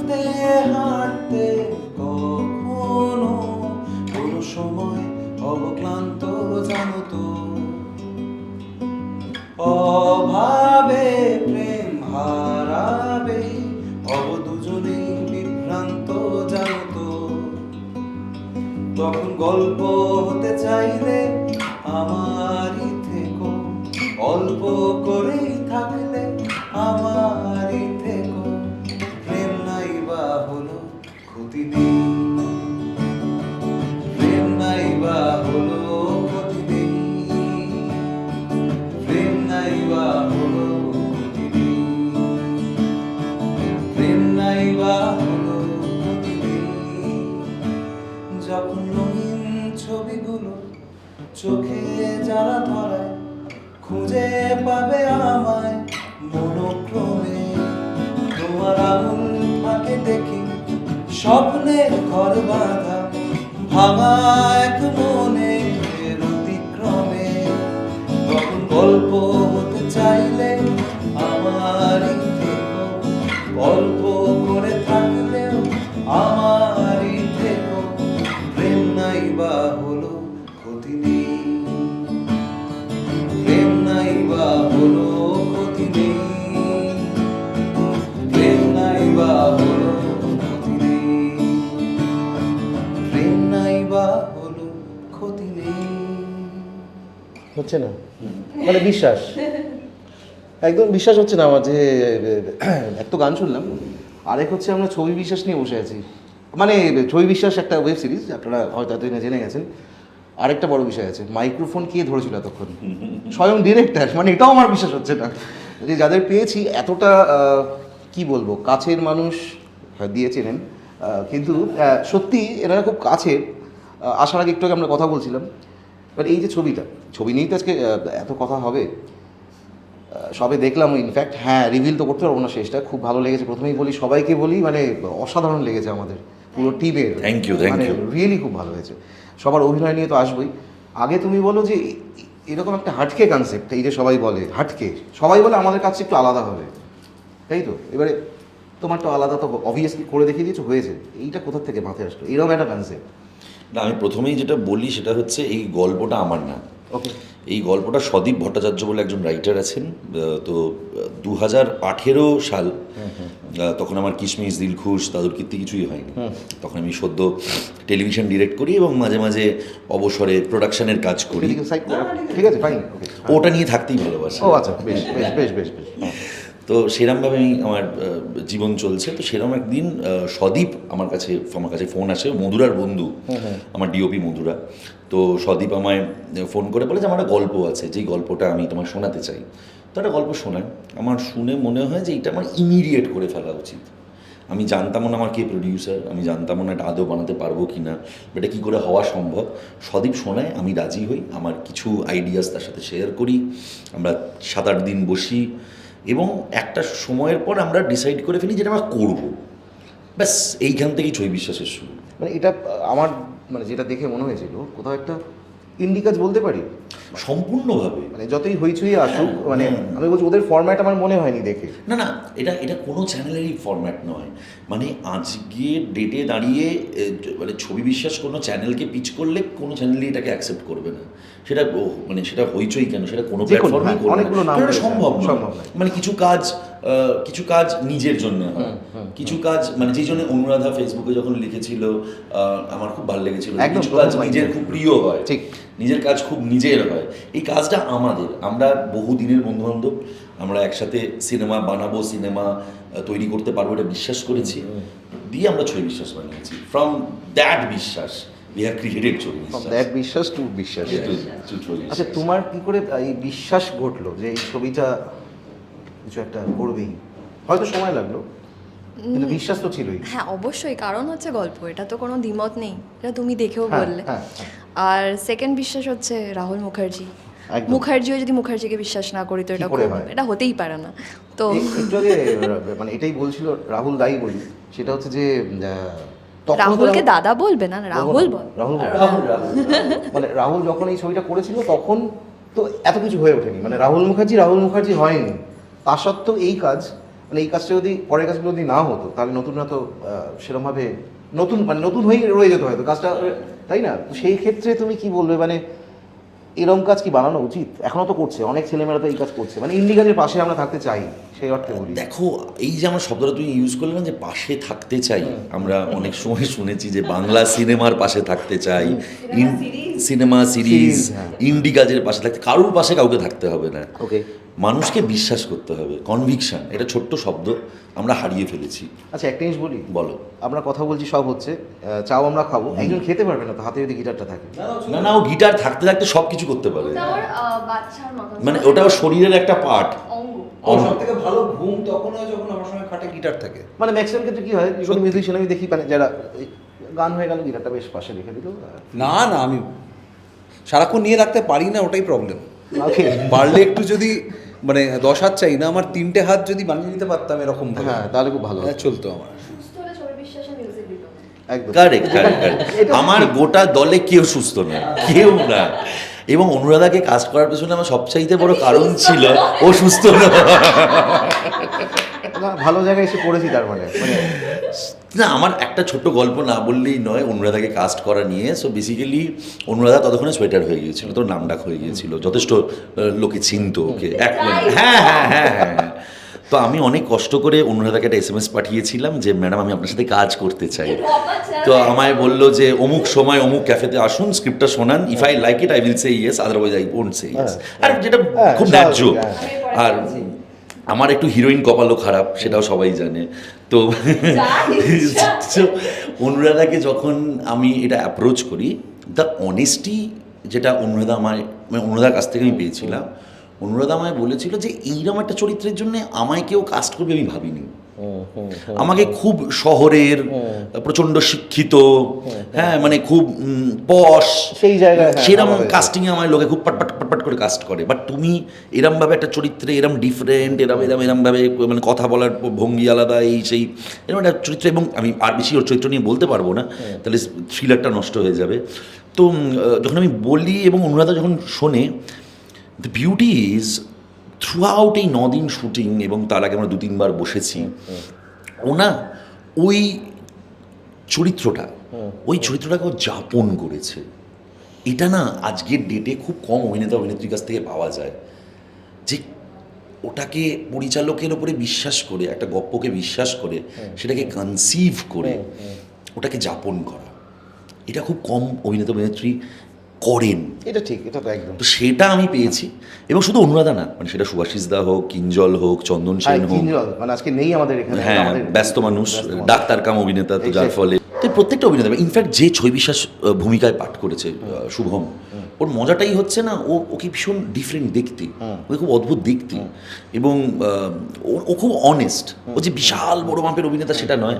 হাঁটতে হাঁটতে কখনো কোনো সময় অবক্লান্ত জানো তো, অভাবে প্রেম হারাবে অব দুজনেই বিভ্রান্ত জানো তো। তখন গল্প হতে চাইলে আমারই থেকো, অল্প করেই থাকলে আমারই থেকো। প্রেম নাই বা হলো ক্ষতি নেই, প্রেম নাই বা হলো ক্ষতি নেই, প্রেম নাই বা হলো ক্ষতি নেই, প্রেম নাই বা হলো ক্ষতি নেই। যখন রঙিন ছবিগুলো চোখে যারা ধরায়, খুঁজে পাবে আমায় মনোক্রমে। তোমার আঙুল ফাঁকে দেখি স্বপ্নের ঘর বাঁধা, ভাঙা এক মনের অতিক্রমে। তখন গল্প হতে চাইলে আমারই থেকো, গল্প করে থাকলেও আমারই থেকো। প্রেম নাই বা হলো ক্ষতি নেই, প্রেম নাই বা হলো ক্ষতি নেই, প্রেম নাই বা হলো ক্ষতি নেই, প্রেম নাই বা হলো ক্ষতি নেই। হচ্ছে না মানে বিশ্বাস, একদম বিশ্বাস হচ্ছে না আমার যে এক তো গান শুনলাম, আরেক হচ্ছে আমরা ছবি বিশ্বাস নিয়ে বসে আছি। মানে ছবি বিশ্বাস একটা ওয়েব সিরিজ, আপনারা হয়তো এতদিনে জেনে গেছেন। আরেকটা বড় বিষয় আছে, মাইক্রোফোন কে ধরেছিল এতক্ষণ? স্বয়ং ডিরেক্টর। মানে এটাও আমার বিশ্বাস হচ্ছে না যে যাদের পেয়েছি এতটা কি বলবো কাছের মানুষ দিয়ে চেনেন, কিন্তু সত্যি এনারা খুব কাছের। আসার আগে একটু আগে আমরা কথা বলছিলাম, বাট এই যে ছবি নিয়েই তো আজকে এত কথা হবে। সবে দেখলাম ইনফ্যাক্ট, হ্যাঁ রিভিল তো করতে পারবো না শেষটা। খুব ভালো লেগেছে, প্রথমেই বলি সবাইকে বলি, মানে অসাধারণ লেগেছে আমাদের পুরো টিমের। থ্যাংক ইউ মানে রিয়েলি খুব ভালো হয়েছে। সবার অভিনয় নিয়ে তো আসবোই। আগে তুমি বলো যে এরকম একটা হাটকে কনসেপ্ট, এই যে সবাই বলে হাটকে, সবাই বলে আমাদের কাছে একটু আলাদা হবে, তাই তো? এবারে তোমার তো আলাদা, তো অবভিয়াসলি করে দেখিয়ে দিয়েছো, হয়েছে। এইটা কোথা থেকে মাথায় আসলো এরকম একটা কনসেপ্ট? না, আমি প্রথমেই যেটা বলি সেটা হচ্ছে এই গল্পটা আমার না। ওকে। এই গল্পটা সদীপ ভট্টাচার্য বলে একজন রাইটার আছেন। তো 2018 সাল, তখন আমার কিশমিশ, দিলখুশ, দাদুর কীর্তি কিছুই হয়নি। তখন আমি সদ্য টেলিভিশন ডিরেক্ট করি এবং মাঝে মাঝে অবসরে প্রোডাকশনের কাজ করি। ঠিক আছে, ফাইন, ওকে। ওটা নিয়ে থাকতেই ভালোবাসি। ও আচ্ছা, বেশ বেশ বেশ বেশ বেশ। তো সেরমভাবে আমি আমার জীবন চলছে। তো সেরকম একদিন সদীপ আমার কাছে ফোন আসে, মধুরার বন্ধু, আমার ডিওপি মধুরা। তো সদীপ আমায় ফোন করে বলে যে আমার একটা গল্প আছে, যেই গল্পটা আমি তোমায় শোনাতে চাই। তো একটা গল্প শোনায়, আমার শুনে মনে হয় যে এইটা আমার ইমিডিয়েট করে ফেলা উচিত। আমি জানতাম না আমার কে প্রডিউসার, আমি জানতাম না এটা আদৌ বানাতে পারবো কি না, এটা কী করে হওয়া সম্ভব। সদীপ শোনায়, আমি রাজি হই, আমার কিছু আইডিয়াস তার সাথে শেয়ার করি, আমরা 7-8 দিন বসি এবং একটা সময়ের পর আমরা ডিসাইড করে ফেলি যেটা আমরা করবো। ব্যাস এইখান থেকেই ছবি বিশ্বাসের শুরু। মানে এটা আমার মানে যেটা দেখে মনে হয়েছিল কোথাও একটা ইন্ডি কাজ বলতে পারি সম্পূর্ণভাবে। মানে যতই হইচই আসুক, মানে আমি বলছি ওদের ফরম্যাট আমার মনে হয়নি দেখে। না না, এটা কোনো চ্যানেলেরই ফরম্যাট নয়। মানে আজকে ডেটে দাঁড়িয়ে মানে ছবি বিশ্বাস কোনো চ্যানেলকে পিচ করলে কোনো চ্যানেলই এটাকে অ্যাকসেপ্ট করবে না। সেটা মানে সেটা হইচই কেন, সেটা কোনো প্ল্যাটফর্মই করবে না, এটা সম্ভব নয়। মানে কিছু কাজ নিজের জন্য হয়, কিছু কাজ মানে যেই জন্য অনুরাধা ফেসবুকে যখন লিখেছিল আমার খুব ভালো লেগেছিল, কিছু কাজ নিজের খুব প্রিয় হয়, ঠিক নিজের কাজ খুব নিজের হয়। এই কাজটা আমাদের, আমরা বহু দিনের বন্ধুবান্ধব, আমরা একসাথে সিনেমা বানাবো, সিনেমা তৈরি করতে পারবো এটা বিশ্বাস করেছি, দিয়ে আমরা ছবি বিশ্বাস বানিয়েছি। ফ্রম দ্যাট বিশ্বাস we have created ছবি বিশ্বাস। দ্যাট বিশ্বাস টু বিশ্বাস। আচ্ছা, তোমার কি করে এই বিশ্বাস ঘটলো যে এই ছবিটা কিছু একটা করবেই? হয়তো সময় লাগলো, কিন্তু বিশ্বাস তো ছিলই। হ্যাঁ অবশ্যই, কারণ হচ্ছে গল্প, এটা তো কোনো দ্বিমত নেই, এটা তুমি দেখেও বললে। আর সেকেন্ড বিশ্বাস হচ্ছে রাহুল মুখার্জি। মুখার্জিও যদি মুখার্জিকে বিশ্বাস না করি তো এটা হতেই পারে না। তো একটু আগে মানে এটাই বলছিল রাহুল দাই বলি, সেটা হচ্ছে যে রাহুলকে দাদা বলবে না, রাহুল বল। মানে রাহুল যখন এই ছবিটা করেছিল তখন তো এত কিছু হয়ে ওঠেনি, মানে রাহুল মুখার্জি হয়নি। তা সত্ত্বেও এই কাজ মানে এই কাজটা যদি পরের কাজগুলো যদি না হতো তাহলে নতুনরা তো সেরকমভাবে নতুন হয়েই রয়ে যেত হয়তো কাজটা, তাই না? তো সেই ক্ষেত্রে তুমি কি বলবে, মানে এরকম কাজ কি বানানো উচিত? এখনো তো করছে অনেক ছেলেমেয়েরা, তো এই কাজ করছে, মানে ইন্ডি কাজের পাশে আমরা থাকতে চাই, সেই অর্থে বলি। দেখো, এই যে আমার শব্দটা তুমি ইউজ করলে না, যে পাশে থাকতে চাই, আমরা অনেক সময় শুনেছি যে বাংলা সিনেমার পাশে থাকতে চাই, সিনেমা সিরিজ, ইন্ডি কাজের পাশে থাকতে, কারোর পাশে কাউকে থাকতে হবে না। ওকে, মানুষকে বিশ্বাস করতে হবে, কনভিকশন, এটা ছোট্ট শব্দ আমরা হারিয়ে ফেলেছি। আচ্ছা একটা জিনিস বলি, বলো। আমরা কথা বলছি, সব হচ্ছে, চাও আমরা খাবো, একজন খেতে পারবে না তো হাতে যদি গিটারটা থাকে। না না, ও গিটার থাকতে থাকতে সব কিছু করতে পারে, বাচ্চার মতো, মানে ওটা ওর শরীরের একটা পার্ট। সব থেকে ভালো ঘুম তখন হয় যখন আমার সঙ্গে খাটে গিটার থাকে। মানে ম্যাক্সিমাম ক্ষেত্রে কি হয়, যখন মিউজিশিয়ান আমি দেখি, মানে যারা এই গান হয়ে গেল গিটারটা বেশ পাশে রেখে দিল। না না, আমি সারাক্ষণ নিয়ে রাখতে পারি না, ওটাই প্রবলেম। ওকে, পারলে একটু যদি মানে 10 হাত চাই না, আমার 3টে হাত যদি বানিয়ে নিতে পারতাম এরকম ভাবে, হ্যাঁ তাহলে খুব ভালো হ্যাঁ, চলতো আমার। একদম কারেক্ট কারেক্ট। আমার গোটা দলে কেউ সুস্থ না, কেউ না। এবং অনুরাধাকে কাজ করার পেছনে আমার সবচাইতে বড় কারণ ছিল ও সুস্থ না। না, ভালো জায়গায় এসে পড়েছি তার মানে না, আমার একটা ছোট্ট গল্প না বললেই নয় অনুরাধাকে কাস্ট করা নিয়ে। সো বেসিক্যালি অনুরাধা ততক্ষণে সোয়েটার হয়ে গিয়েছিল, তোর নাম ডাক হয়ে গিয়েছিল, যথেষ্ট লোকে চিনতো ওকে। হ্যাঁ হ্যাঁ হ্যাঁ হ্যাঁ। তো আমি অনেক কষ্ট করে অনুরাধাকে একটা SMS পাঠিয়েছিলাম যে ম্যাডাম আমি আপনার সাথে কাজ করতে চাই। তো আমায় বললো যে অমুক সময় অমুক ক্যাফেতে আসুন, স্ক্রিপ্টটা শোনান, if I like it I will say yes, otherwise I won't say yes. আর যেটা খুব ন্যায্য। আর আমার একটু হিরোইন কপালও খারাপ, সেটাও সবাই জানে। তো অনুরাধাকে যখন আমি এটা অ্যাপ্রোচ করি, দ্য অনেস্টি যেটা অনুরাধা আমায়, মানে অনুরাধার কাছ থেকে আমি পেয়েছিলাম, অনুরাধা আমায় বলেছিল যে এইরকম একটা চরিত্রের জন্য আমায় কেউ কাস্ট করবে আমি ভাবিনি। আমাকে খুব শহরের, প্রচণ্ড শিক্ষিত, হ্যাঁ মানে খুব পশ, সেই জায়গায় সেরকম কাস্টিংয়ে আমার লোকে খুব পাটপাট পাটপাট করে কাস্ট করে। বাট তুমি এরমভাবে একটা চরিত্রে, এরম ডিফারেন্ট, এরমভাবে মানে কথা বলার ভঙ্গি আলাদা, এই সেই এরকম একটা চরিত্র, এবং আমি আর বেশি ওর চরিত্র নিয়ে বলতে পারবো না, তাহলে থ্রিলারটা নষ্ট হয়ে যাবে। তো যখন আমি বলি এবং অনুরাধা যখন শোনে, the beauty is through out এই 9 দিন শুটিং, এবং তার আগে আমরা 2-3 বার বসেছি, ওনা ওই চরিত্রটাকে ও যাপন করেছে। এটা না আজকের ডেটে খুব কম অভিনেতা অভিনেত্রীর কাছ থেকে পাওয়া যায়, যে ওটাকে পরিচালকের ওপরে বিশ্বাস করে, একটা গল্পকে বিশ্বাস করে, সেটাকে কনসিভ করে ওটাকে যাপন করা, এটা খুব কম অভিনেতা অভিনেত্রী করেন। এটা ঠিক, এটা তো একদম। তো সেটা আমি পেয়েছি, এবং শুধু অনুরাধা না, মানে সেটা সুভাষিস দা হোক, কিঞ্জল হোক, চন্দন সেন হোক, মানে আজকে নেই আমাদের এখানে, হ্যাঁ ব্যস্ত মানুষ, ডাক্তার কাম অভিনেতা, তো যার ফলে তো প্রত্যেকটা অভিনেতা, ইনফ্যাক্ট যে ছবি বিশ্বাস ভূমিকায় পাঠ করেছে শুভম, ওর মজাটাই হচ্ছে না, ওকে ভীষণ ডিফারেন্ট দেখতে, ওকে খুব অদ্ভুত দেখতে, এবং ও খুব অনেস্ট। ও যে বিশাল বড় মাপের অভিনেতা সেটা নয়,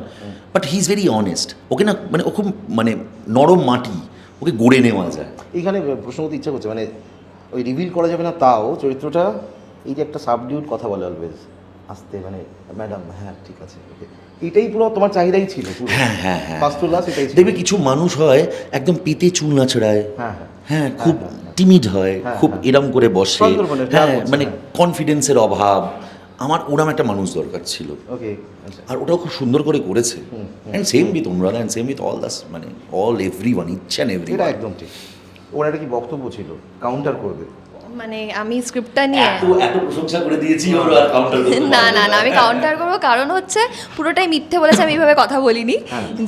but he is very honest. Okay না মানে ও খুব মানে নরম মাটি, ওকে গড়ে নেওয়া যায়। এইখানে প্রশ্ন করতে ইচ্ছা করছে, মানে ওই রিভিল করা যাবে না, তাও চরিত্রটা এই যে একটা সাবডিউট কথা বলে অলওয়েজ আসতে, মানে ম্যাডাম হ্যাঁ ঠিক আছে, এটাই পুরো তোমার চাহিদাই ছিল। হ্যাঁ হ্যাঁ হ্যাঁ, ফার্স্ট টু লাস্ট এটাই ছিল। দেখবে কিছু মানুষ হয় একদম পেতে চুল নাচড়ায়, হ্যাঁ হ্যাঁ খুব টিমিড হয়, খুব এরম করে বসে, হ্যাঁ মানে কনফিডেন্সের অভাব। আমার ওরম একটা মানুষ দরকার ছিল, ওকে, আর ওটাও খুব সুন্দর করে করেছে। And same with Anuradha, and same with all Das, মানে all everyone, each and every. এটা একদম ঠিক। ওর একটা কি বক্তব্য ছিল, কাউন্টার করবে? মানে আমি স্ক্রিপ্টটা নিয়ে এত প্রশংসা করে দিয়েছি, ওর আর কাউন্টার করতে না না না, আমি কাউন্টার করবো, কারণ হচ্ছে পুরোটাই মিথ্যে বলেছে, আমি এইভাবে কথা বলিনি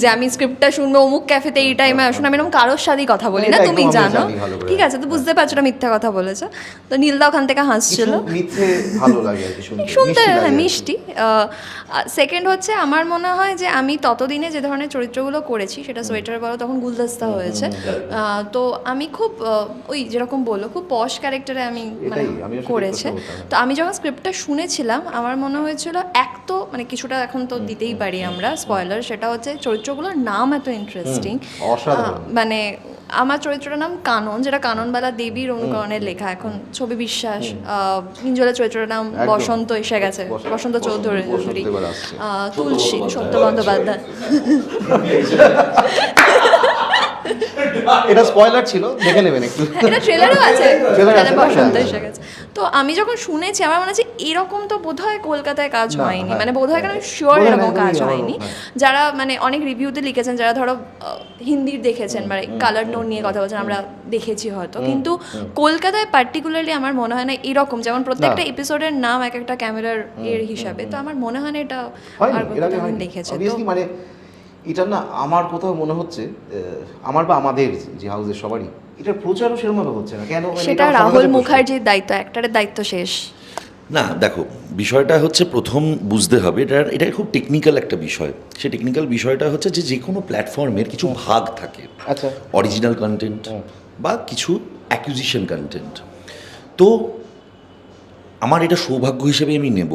যে আমি স্ক্রিপ্টটা শুনবো অমুক ক্যাফেতে এই টাইমে আসুন, আমি এরকম কারোর সাথেই কথা বলি না, তুমি জানো, ঠিক আছে? তো বুঝতে পারছো না মিথ্যা কথা বলেছে। তো নীলদা ওখান থেকে হাসছিল, মিথ্যে ভালো লাগে আর কি শুনতে, মিষ্টি। সেকেন্ড হচ্ছে আমার মনে হয় যে আমি ততদিনে যে ধরনের চরিত্রগুলো করেছি, সেটা সোয়েটার বলো, তখন গুলদস্তা হয়েছে, তো আমি খুব ওই যেরকম বললো খুব পশ ক্যারেক্টারে আমি মানে করেছে। তো আমি যখন স্ক্রিপ্টটা শুনেছিলাম, আমার মনে হয়েছিল এক তো মানে কিছুটা এখন তো দিতেই পারি আমরা স্পয়লার, সেটা হচ্ছে চরিত্রগুলোর নাম এত ইন্টারেস্টিং। মানে আমার চরিত্রটার নাম কানন, যেটা কাননবালা দেবীর অনুকরণের লেখা। এখন ছবি বিশ্বাস, কিঞ্জলের চরিত্রটার নাম বসন্ত এসে গেছে, বসন্ত চৌধুরী, তুলসী সত্য বন্দ্যোপাধ্যায়। এটা স্পয়লার ছিল, দেখে নেবেন একটু, এটা ট্রেলারও আছে, বসন্ত এসে গেছে। তো আমি যখন শুনেছি আমার মনে হচ্ছে এরকম তো বোধহয় কলকাতায় কাজ না, হয়নি, হ্যাঁ, মানে বোধহয় কেন শিওর বোধহয় এরকম একদমই কাজ হলো, হয়নি। হ্যাঁ। যারা মানে অনেক রিভিউতে লিখেছেন, যারা ধরো হিন্দির দেখেছেন মানে কালার টোন নিয়ে কথা বলছেন, আমরা দেখেছি হয়তো, কিন্তু কলকাতায় পার্টিকুলারলি আমার মনে হয় না এরকম, যেমন প্রত্যেকটা এপিসোডের নাম এক একটা ক্যামেরার এর হিসাবে, তো আমার মনে হয় না এটা আর কোথাও আমি দেখেছি। তো মানে এটা না আমার কোথাও মনে হচ্ছে আমার বা আমাদের যে হাউসের সবারই এটার প্রচারও সেরকমভাবে হচ্ছে না কেন, মানে সেটা এটা আমার রাহুল কাছে প্রশ্ন। মুখার্জির দায়িত্ব, অ্যাক্টরের দায়িত্ব শেষ। না দেখো, বিষয়টা হচ্ছে প্রথম বুঝতে হবে এটা খুব টেকনিক্যাল একটা বিষয়। সেই টেকনিক্যাল বিষয়টা হচ্ছে যে কোনো প্ল্যাটফর্মের কিছু ভাগ থাকে, আচ্ছা, অরিজিনাল কন্টেন্ট বা কিছু অ্যাকুইজিশন কন্টেন্ট। তো আমার এটা সৌভাগ্য হিসেবে আমি নেব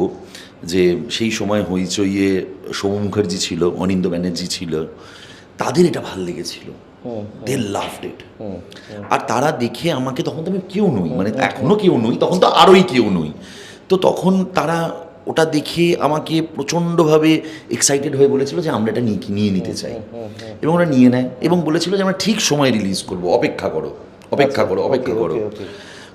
যে সেই সময় হইচইয়ে সৌম্য মুখার্জি ছিল, অনিন্দ্য ব্যানার্জি ছিল, তাদের এটা ভাল লেগেছিল, দে লাভড ইট। আর তারা দেখে আমাকে, তখন তো আমি কেউ নই, মানে এখনও কেউ নই, তখন তো আরোই কেউ নই, তো তখন তারা ওটা দেখে আমাকে প্রচণ্ডভাবে এক্সাইটেড হয়ে বলেছিল যে আমরা এটা নিয়ে নিতে চাই, এবং ওরা নিয়ে নেয় এবং বলেছিল যে আমরা ঠিক সময় রিলিজ করবো, অপেক্ষা করো অপেক্ষা করো অপেক্ষা করো।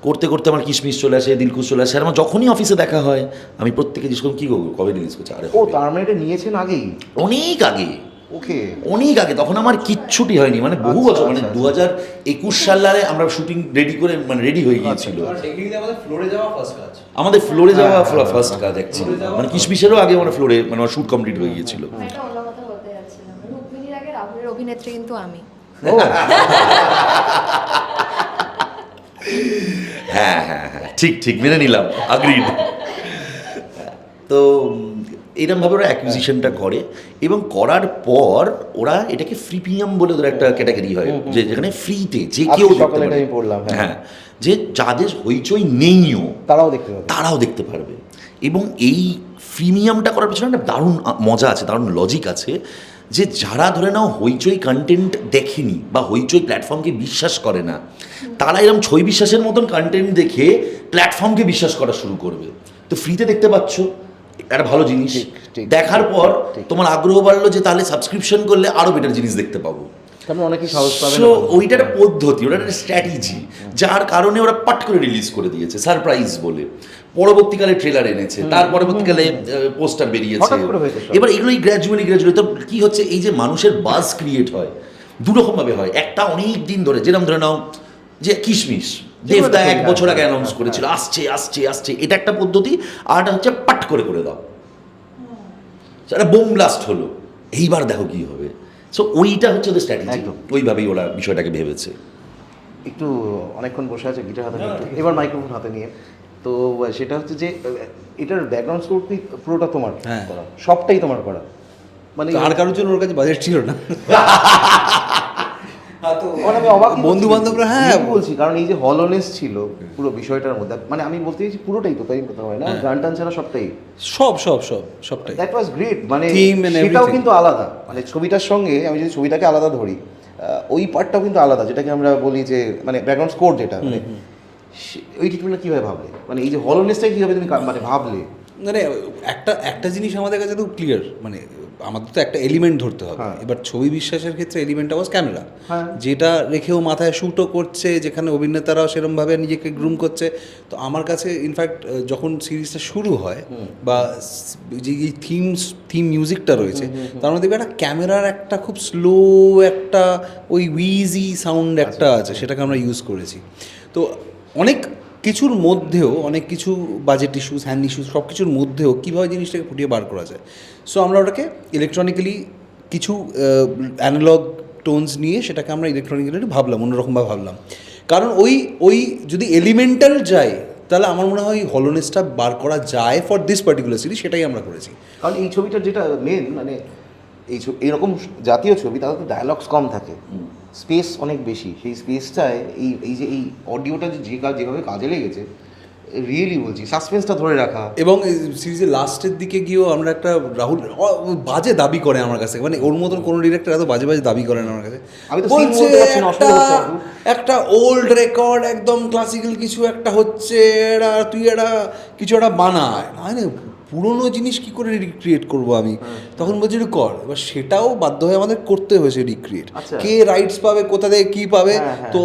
করতে করতে আমার কিশমিশ চলে আসে, দিলকুশ চলে আসে, আর আমার যখনই অফিসে দেখা হয় আমি প্রত্যেকে জিজ্ঞেস করি কী করবো, কবে রিলিজ করছে? আরে ও তার মানে এটা নিয়েছেন আগেই? অনেক আগে, ওকে, অনেক আগে, তখন আমার কিচ্ছুটি হয়নি, মানে বহু বছর, মানে 2021 সালে আমরা শুটিং রেডি করে, মানে রেডি হয়ে গিয়েছিল। আমাদের ফ্লোরে যাওয়া ফার্স্ট কাজ অ্যাকচুয়ালি, মানে কিশমিশেরও আগে মানে ফ্লোরে, মানে আমার শুট কমপ্লিট হয়ে গিয়েছিল। একটা অন্য কথা বলতে যাচ্ছিলাম, রুক্মিণীর আগে রাহুলের অভিনেত্রী কিন্তু আমি। হ্যাঁ হ্যাঁ হ্যাঁ, ঠিক ঠিক, মেনে নিলাম, আগ্রিড। তো এরকমভাবে ওরা অ্যাকুইজিশনটা করে, এবং করার পর ওরা এটাকে ফ্রিমিয়াম বলে ওদের একটা ক্যাটাগরি হয়, যে যেখানে ফ্রিতে যে কেউ দেখতে পারে। আমি পড়লাম, হ্যাঁ, যে যাদের হইচই নেইও তারাও দেখতে পারবে। এবং এই প্রিমিয়ামটা করার পেছনে একটা দারুণ মজা আছে, দারুণ লজিক আছে, যে যারা ধরে নাও হইচই কন্টেন্ট দেখেনি বা হইচই প্ল্যাটফর্মকে বিশ্বাস করে না, তারা এরকম ছই বিশ্বাসের মতন কন্টেন্ট দেখে প্ল্যাটফর্মকে বিশ্বাস করা শুরু করবে। তো ফ্রিতে দেখতে পাচ্ছ, একটা ভালো জিনিস, দেখার পর তোমার আগ্রহ বাড়লো যে তাহলে সাবস্ক্রিপশন করলে আরও বেটার জিনিস দেখতে পাবো। ওইটা একটা পদ্ধতি, ওটা একটা স্ট্র্যাটেজি, যার কারণে ওরা পাট করে রিলিজ করে দিয়েছে সারপ্রাইজ বলে। পরবর্তীকালে ট্রেলার এনেছে, তার পরবর্তীকালে পোস্টার বেরিয়েছে। এবার এগুলোই গ্র্যাজুয়ালি তো কি হচ্ছে, এই যে মানুষের বাজ ক্রিয়েট হয় দুরকমভাবে হয়। একটা অনেক দিন ধরে, যেরকম ধরে নাও যে কিশমিশ দেবদা 1 বছর আগে অ্যানাউন্স করেছিল আসছে আসছে আসছে, এটা একটা পদ্ধতি। আর একটা হচ্ছে পাট করে দাও, সেটা বোম ব্লাস্ট হলো, এইবার দেখো কি হবে। সো ওইটা হচ্ছে ওদের স্ট্র্যাটেজি, ওইভাবেই ওরা বিষয়টাকে ভেবেছে। একটু অনেকক্ষণ বসে আছে গিটার হাতে নিয়ে, এবার মাইক্রোফোন হাতে নিয়ে, তো সেটা হচ্ছে যে এটার ব্যাকগ্রাউন্ড স্কোর কি পুরোটা তোমার করা? সবটাই তোমার করা? মানে আর কারোর জন্য ওর কাছে বাজেট ছিল না, আমি অবাক বন্ধু বান্ধবরা। হ্যাঁ বলছি, কারণ এই যে হলনেস ছিল পুরো বিষয়টার মধ্যে, মানে আমি বলতে চাইছি পুরোটাই তো, তাই কথা হয় না, গান টান ছাড়া সবটাই, সবটাই দ্যাট ওয়াজ গ্রেট। মানে Theme and সেটাও everything. কিন্তু আলাদা, মানে ছবিটার সঙ্গে আমি যদি ছবিটাকে আলাদা ধরি, ওই পার্টটাও কিন্তু আলাদা, যেটাকে আমরা বলি যে মানে ব্যাকগ্রাউন্ড স্কোর যেটা, মানে ওই ট্রিটমেন্টটা কীভাবে ভাবলে, মানে এই যে হলনেসটাই কীভাবে তুমি মানে ভাবলে? মানে একটা জিনিস আমাদের কাছে তো ক্লিয়ার, মানে আমাদের তো একটা এলিমেন্ট ধরতে হবে। এবার ছবি বিশ্বাসের ক্ষেত্রে এলিমেন্টটা ওয়াজ ক্যামেরা, যেটা রেখেও মাথায় শ্যুটও করছে, যেখানে অভিনেতারাও সেরকমভাবে নিজেকে গ্রুম করছে। তো আমার কাছে ইনফ্যাক্ট যখন সিরিজটা শুরু হয় বা যে এই থিম মিউজিকটা রয়েছে, তার মধ্যে একটা ক্যামেরার একটা খুব স্লো একটা ওই উইজি সাউন্ড একটা আছে, সেটাকে আমরা ইউজ করেছি। তো অনেক কিছুর মধ্যেও, অনেক কিছু বাজেট ইস্যুস, হ্যান্ড ইস্যুস, সব কিছুর মধ্যেও কীভাবে জিনিসটাকে ফুটিয়ে বার করা যায়। সো আমরা ওটাকে ইলেকট্রনিক্যালি কিছু অ্যানালগ টোনস নিয়ে সেটাকে আমরা ইলেকট্রনিক্যালি ভাবলাম, অন্যরকমভাবে ভাবলাম। কারণ ওই যদি এলিমেন্টাল যায়, তাহলে আমার মনে হয় হলোনেসটা বার করা যায় ফর দিস পার্টিকুলার সিরিজ, সেটাই আমরা করেছি। কারণ এই ছবিটার যেটা মেন, মানে এইরকম জাতীয় ছবি, তাদের তো ডায়ালগস কম থাকে, স্পেস অনেক বেশি। সেই স্পেসটায় এই যে এই অডিওটা যেভাবে কাজে লেগেছে, রিয়েলি বলছি, সাসপেন্সটা ধরে রাখা। এবং সিরিজের লাস্টের দিকে গিয়েও আমরা একটা রাহুল বাজে দাবি করে আমার কাছে, মানে ওর মতন কোনো ডিরেক্টর এত বাজে দাবি করেন আমার কাছে। আমি তো বলছে একটা ওল্ড রেকর্ড, একদম ক্লাসিক্যাল কিছু একটা হচ্ছে, তুই কিছু একটা বানায় না, পুরোনো জিনিস কি করে রিক্রিয়েট করবো আমি? তখন বলছি কর। এবার সেটাও বাধ্য হয়ে আমাদের করতে হয়েছে রিক্রিয়েট। কে রাইটস পাবে, কোথা থেকে কী পাবে। তো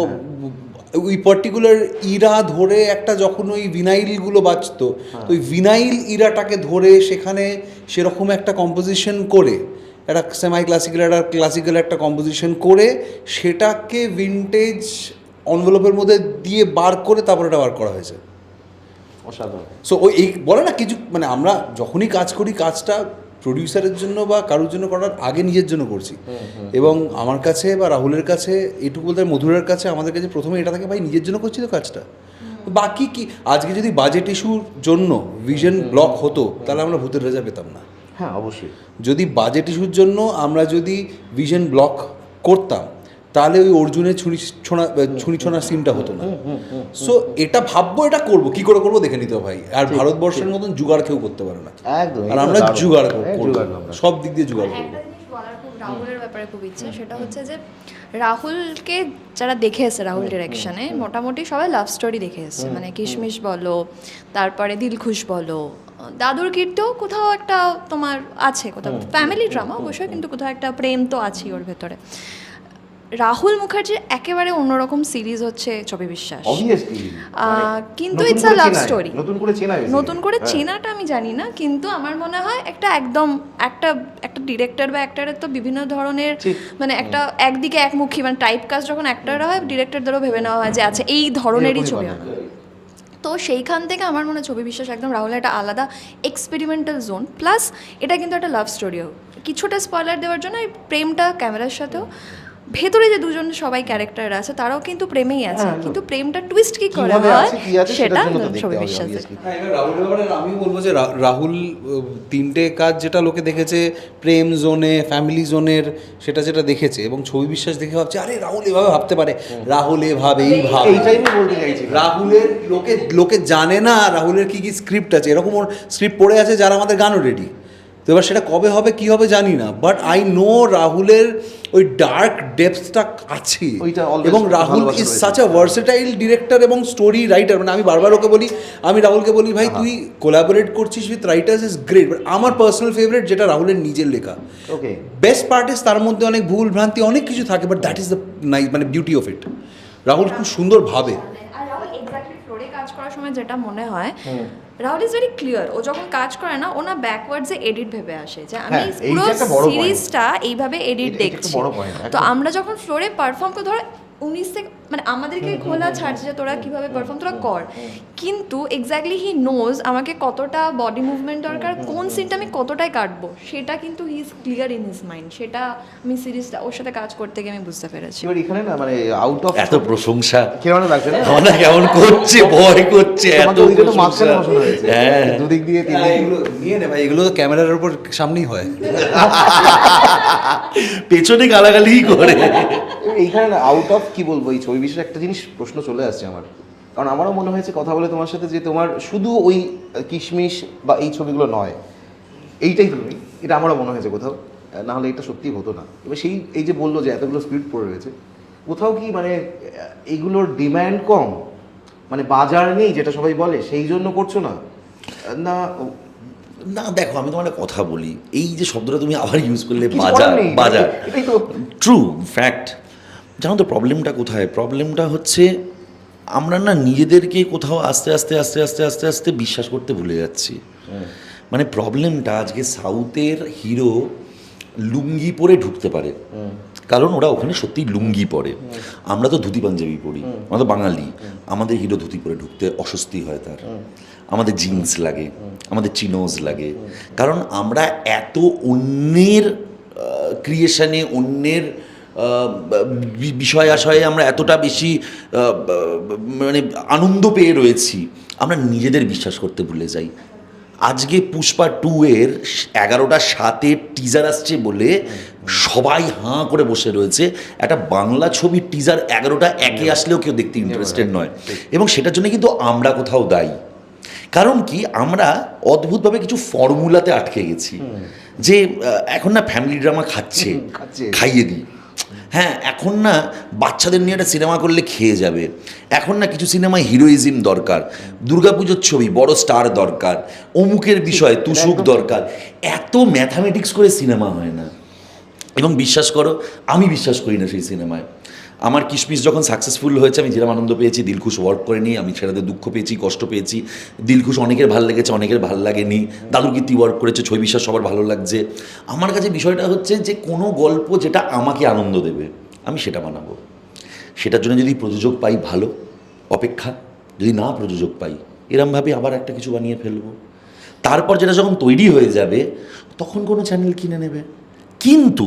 ওই পার্টিকুলার ইরা ধরে একটা যখন ওই ভিনাইলগুলো বাজতো, তো ওই ভিনাইল ইরাটাকে ধরে সেখানে সেরকম একটা কম্পোজিশন করে, একটা সেমাই ক্লাসিক্যাল একটা ক্লাসিক্যাল একটা কম্পোজিশন করে সেটাকে ভিনটেজ এনভেলপের মধ্যে দিয়ে বার করে তারপর এটা বার করা হয়েছে। অসাধারণ। সো ওই এই বলে না কিছু, মানে আমরা যখনই কাজ করি কাজটা প্রডিউসারের জন্য বা কারোর জন্য করার আগে নিজের জন্য করছি। এবং আমার কাছে বা রাহুলের কাছে এইটুকু বলতে, মধুরের কাছে, আমাদের কাছে প্রথমে এটা থাকে, ভাই নিজের জন্য করছি তো কাজটা, বাকি কি। আজকে যদি বাজেট ইস্যুর জন্য ভিশন ব্লক হতো তাহলে আমরা ভূতের রাজা পেতাম না। হ্যাঁ অবশ্যই। যদি বাজেট ইস্যুর জন্য আমরা যদি ভিশন ব্লক করতাম তাহলে ওই অর্জুনের ছুরি ছোনা সিনটা হতো না। সো এটা ভাববো, এটা করবো, কি করে করবো দেখে নিতে হবে ভাই। আর ভারতবর্ষের মতন জুগাড় কেউ করতে পারে না, একদম। আর আমরা জুগাড় করবো, আমরা সব দিক দিয়ে জুগাড় করবো। একটা জিনিস বলার খুব রাহুলের ব্যাপারে খুব ইচ্ছে, সেটা হচ্ছে যে রাহুলকে যারা দেখে এসে রাহুল ডিরেকশনে মোটামুটি সবাই লাভ স্টোরি দেখে এসছে, মানে কিশমিশ বলো, তারপরে দিলখুশ বলো, দাদুর কীর্তিও কোথাও একটা তোমার আছে, কোথাও ফ্যামিলি ড্রামা অবশ্যই, কিন্তু কোথাও একটা প্রেম তো আছেই ওর ভেতরে। রাহুল মুখার্জির একেবারে অন্যরকম সিরিজ হচ্ছে ছবি বিশ্বাস, কিন্তু ইটস আ লাভ স্টোরি। নতুন করে চেনাটা আমি জানি না, কিন্তু আমার মনে হয় একটা একদম একটা ডিরেক্টর বা অ্যাক্টরের তো বিভিন্ন ধরনের, মানে একটা একদিকে একমুখী, মানে টাইপ কাস্ট যখন অ্যাক্টররা হয় ডিরেক্টরদেরও ভেবে নেওয়া হয় যে আচ্ছা এই ধরনেরই ছবি হবে। তো সেইখান থেকে আমার মনে হয় ছবি বিশ্বাস একদম রাহুলের একটা আলাদা এক্সপেরিমেন্টাল জোন, প্লাস এটা কিন্তু একটা লাভ স্টোরিও। কিছুটা স্পয়লার দেওয়ার জন্য এই প্রেমটা ক্যামেরার সাথেও, ভেতরে যে দুজন সবাই ক্যারেক্টার আছে তারাও কিন্তু প্রেমেই আছে, কিন্তু প্রেমটা টুইস্ট কি করে হয় সেটা ছবি বিশ্বাস। হ্যাঁ, এবার রাহুলের ব্যাপারে আমিও বলবো যে রাহুল তিনটে কাজ যেটা লোকে দেখেছে প্রেম জোনে, ফ্যামিলি জোনের, সেটা যেটা দেখেছে, এবং ছবি বিশ্বাস দেখে ভাবছে আরে রাহুল এভাবে ভাবতে পারে, রাহুল এভাবেই ভাবে। এইটাই আমি বলতে চাইছি, রাহুলের লোকে জানে না রাহুলের কি কি স্ক্রিপ্ট আছে, এরকম ওর স্ক্রিপ্ট পড়ে আছে যারা আমাদের গানও রেডি। তো এবার সেটা কবে হবে কি হবে জানি না, বাট আই নো রাহুলের ওই ডার্ক ডেপথটা আছে, এবং Rahul is such a versatile director এবং স্টোরি রাইটার। মানে আমি বারবার ওকে বলি, আমি রাহুলকে বলি ভাই তুই কোলাবোরেট করছিস with writers is great, but আমার পার্সোনাল ফেভারিট যেটা রাহুলের নিজের লেখা, বেস্ট পার্ট ইজ তার মধ্যে অনেক ভুল ভ্রান্তি অনেক কিছু থাকে, বাট দ্যাট ইজ দ্য মানে বিউটি অফ ইট। রাহুল খুব সুন্দর ভাবে। আর রাহুল এক্স্যাক্টলি ফ্লোরে কাজ করার সময় যেটা মনে হয়, রাহুল ইজ ভেরি ক্লিয়ার, ও যখন কাজ করে না ও না ব্যাকওয়ার্ডসে এডিট ভেবে আসে যে আমি পুরো সিরিজটা এইভাবে এডিট দেখছি। তো আমরা যখন ফ্লোরে পারফর্ম করে, ধরো 19 থেকে মানে আমাদেরকে খোলা ছাড়ছে যে তোরা কীভাবে পারফর্ম তোরা কর, কিন্তু এক্স্যাক্টলি হি নোজ আমাকে কতটা বডি মুভমেন্ট দরকার, কোন সিনটা আমি কতটাই কাটবো, সেটা কিন্তু he is clear in his mind. সেটা আমি সিরিজটা ওর সাথে কাজ করতে গিয়ে আমি বুঝতে পেরেছি। এবার এখানে না মানে আউট অফ এত প্রশংসা কেমন লাগছে না, না কেমন করছে, ভয় করছে, এত মাঝখানে বসানো হয়েছে, হ্যাঁ দুদিক দিয়ে এগুলো নিয়ে নে ভাই, এগুলো তো ক্যামেরার উপর সামনেই হয়, পেছনে গালাগালি করে। এইখানে না আউট অফ কি বলবো, এই ছবি বিষয়ে একটা জিনিস প্রশ্ন চলে আসছে আমার, কারণ আমারও মনে হয়েছে কথা বলে তোমার সাথে যে তোমার শুধু ওই কিশমিশ বা এই ছবিগুলো নয়, এইটাই তুমি, এটা আমারও মনে হয়েছে কোথাও, না হলে এটা সত্যি হতো না। এবার সেই এই যে বললো যে এতগুলো স্ক্রিপ্ট পড়ে রয়েছে, কোথাও কি মানে এইগুলোর ডিম্যান্ড কম, মানে বাজার নেই যেটা সবাই বলে, সেই জন্য করছো না? না না দেখো আমি তোমার একটা কথা বলি, এই যে শব্দটা তুমি আবার ইউজ করলে বাজার, এটাই তো ট্রু ফ্যাক্ট। জানো তো প্রবলেমটা কোথায়? প্রবলেমটা হচ্ছে আমরা না নিজেদেরকে কোথাও আস্তে আস্তে আস্তে আস্তে আস্তে আস্তে বিশ্বাস করতে ভুলে যাচ্ছি। মানে প্রবলেমটা আজকে সাউথের হিরো লুঙ্গি পরে ঢুকতে পারে, কারণ ওরা ওখানে সত্যিই লুঙ্গি পরে, আমরা তো ধুতি পাঞ্জাবি পরি, আমরা তো বাঙালি, আমাদের হিরো ধুতি পরে ঢুকতে অস্বস্তি হয় তার, আমাদের জিন্স লাগে, আমাদের চিনোজ লাগে, কারণ আমরা এত অন্যের ক্রিয়েশনে, অন্যের বিষয় আশয়ে আমরা এতটা বেশি মানে আনন্দ পেয়ে রয়েছি, আমরা নিজেদের বিশ্বাস করতে ভুলে যাই। আজকে পুষ্পা 2 এর 11:07 টিজার আসছে বলে সবাই হাঁ করে বসে রয়েছে। একটা বাংলা ছবির টিজার 11:01 আসলেও কেউ দেখতে ইন্টারেস্টেড নয়, এবং সেটার জন্য কিন্তু আমরা কোথাও দায়ী। কারণ কি, আমরা অদ্ভুতভাবে কিছু ফর্মুলাতে আটকে গেছি যে এখন না ফ্যামিলি ড্রামা খাইয়ে দিই, হ্যাঁ এখন না বাচ্চাদের নিয়ে একটা সিনেমা করলে খেয়ে যাবে, এখন না কিছু সিনেমায় হিরোইজম দরকার, দুর্গাপুজোর ছবি বড় স্টার দরকার, অমুকের বিষয় তুসুক দরকার, এত ম্যাথামেটিক্স করে সিনেমা হয় না। এবং বিশ্বাস করো আমি বিশ্বাস করি না সেই সিনেমায়। আমার কিশমিশ যখন সাকসেসফুল হয়েছে আমি যেরকম আনন্দ পেয়েছি, দিলখুশ ওয়ার্ক করে নিই, আমি সেটাতে দুঃখ পেয়েছি, কষ্ট পেয়েছি। দিলখুশ অনেকের ভালো লেগেছে, অনেকের ভালো লাগেনি। দাদুর কীর্তি ওয়ার্ক করেছে, ছবি বিশ্বাস সবার ভালো লাগছে। আমার কাছে বিষয়টা হচ্ছে যে কোনো গল্প যেটা আমাকে আনন্দ দেবে আমি সেটা বানাবো। সেটার জন্য যদি প্রযোজক পাই ভালো, অপেক্ষা। যদি না প্রযোজক পাই এরমভাবে আবার একটা কিছু বানিয়ে ফেলবো। তারপর যেটা যখন তৈরি হয়ে যাবে তখন কোনো চ্যানেল কিনে নেবে। কিন্তু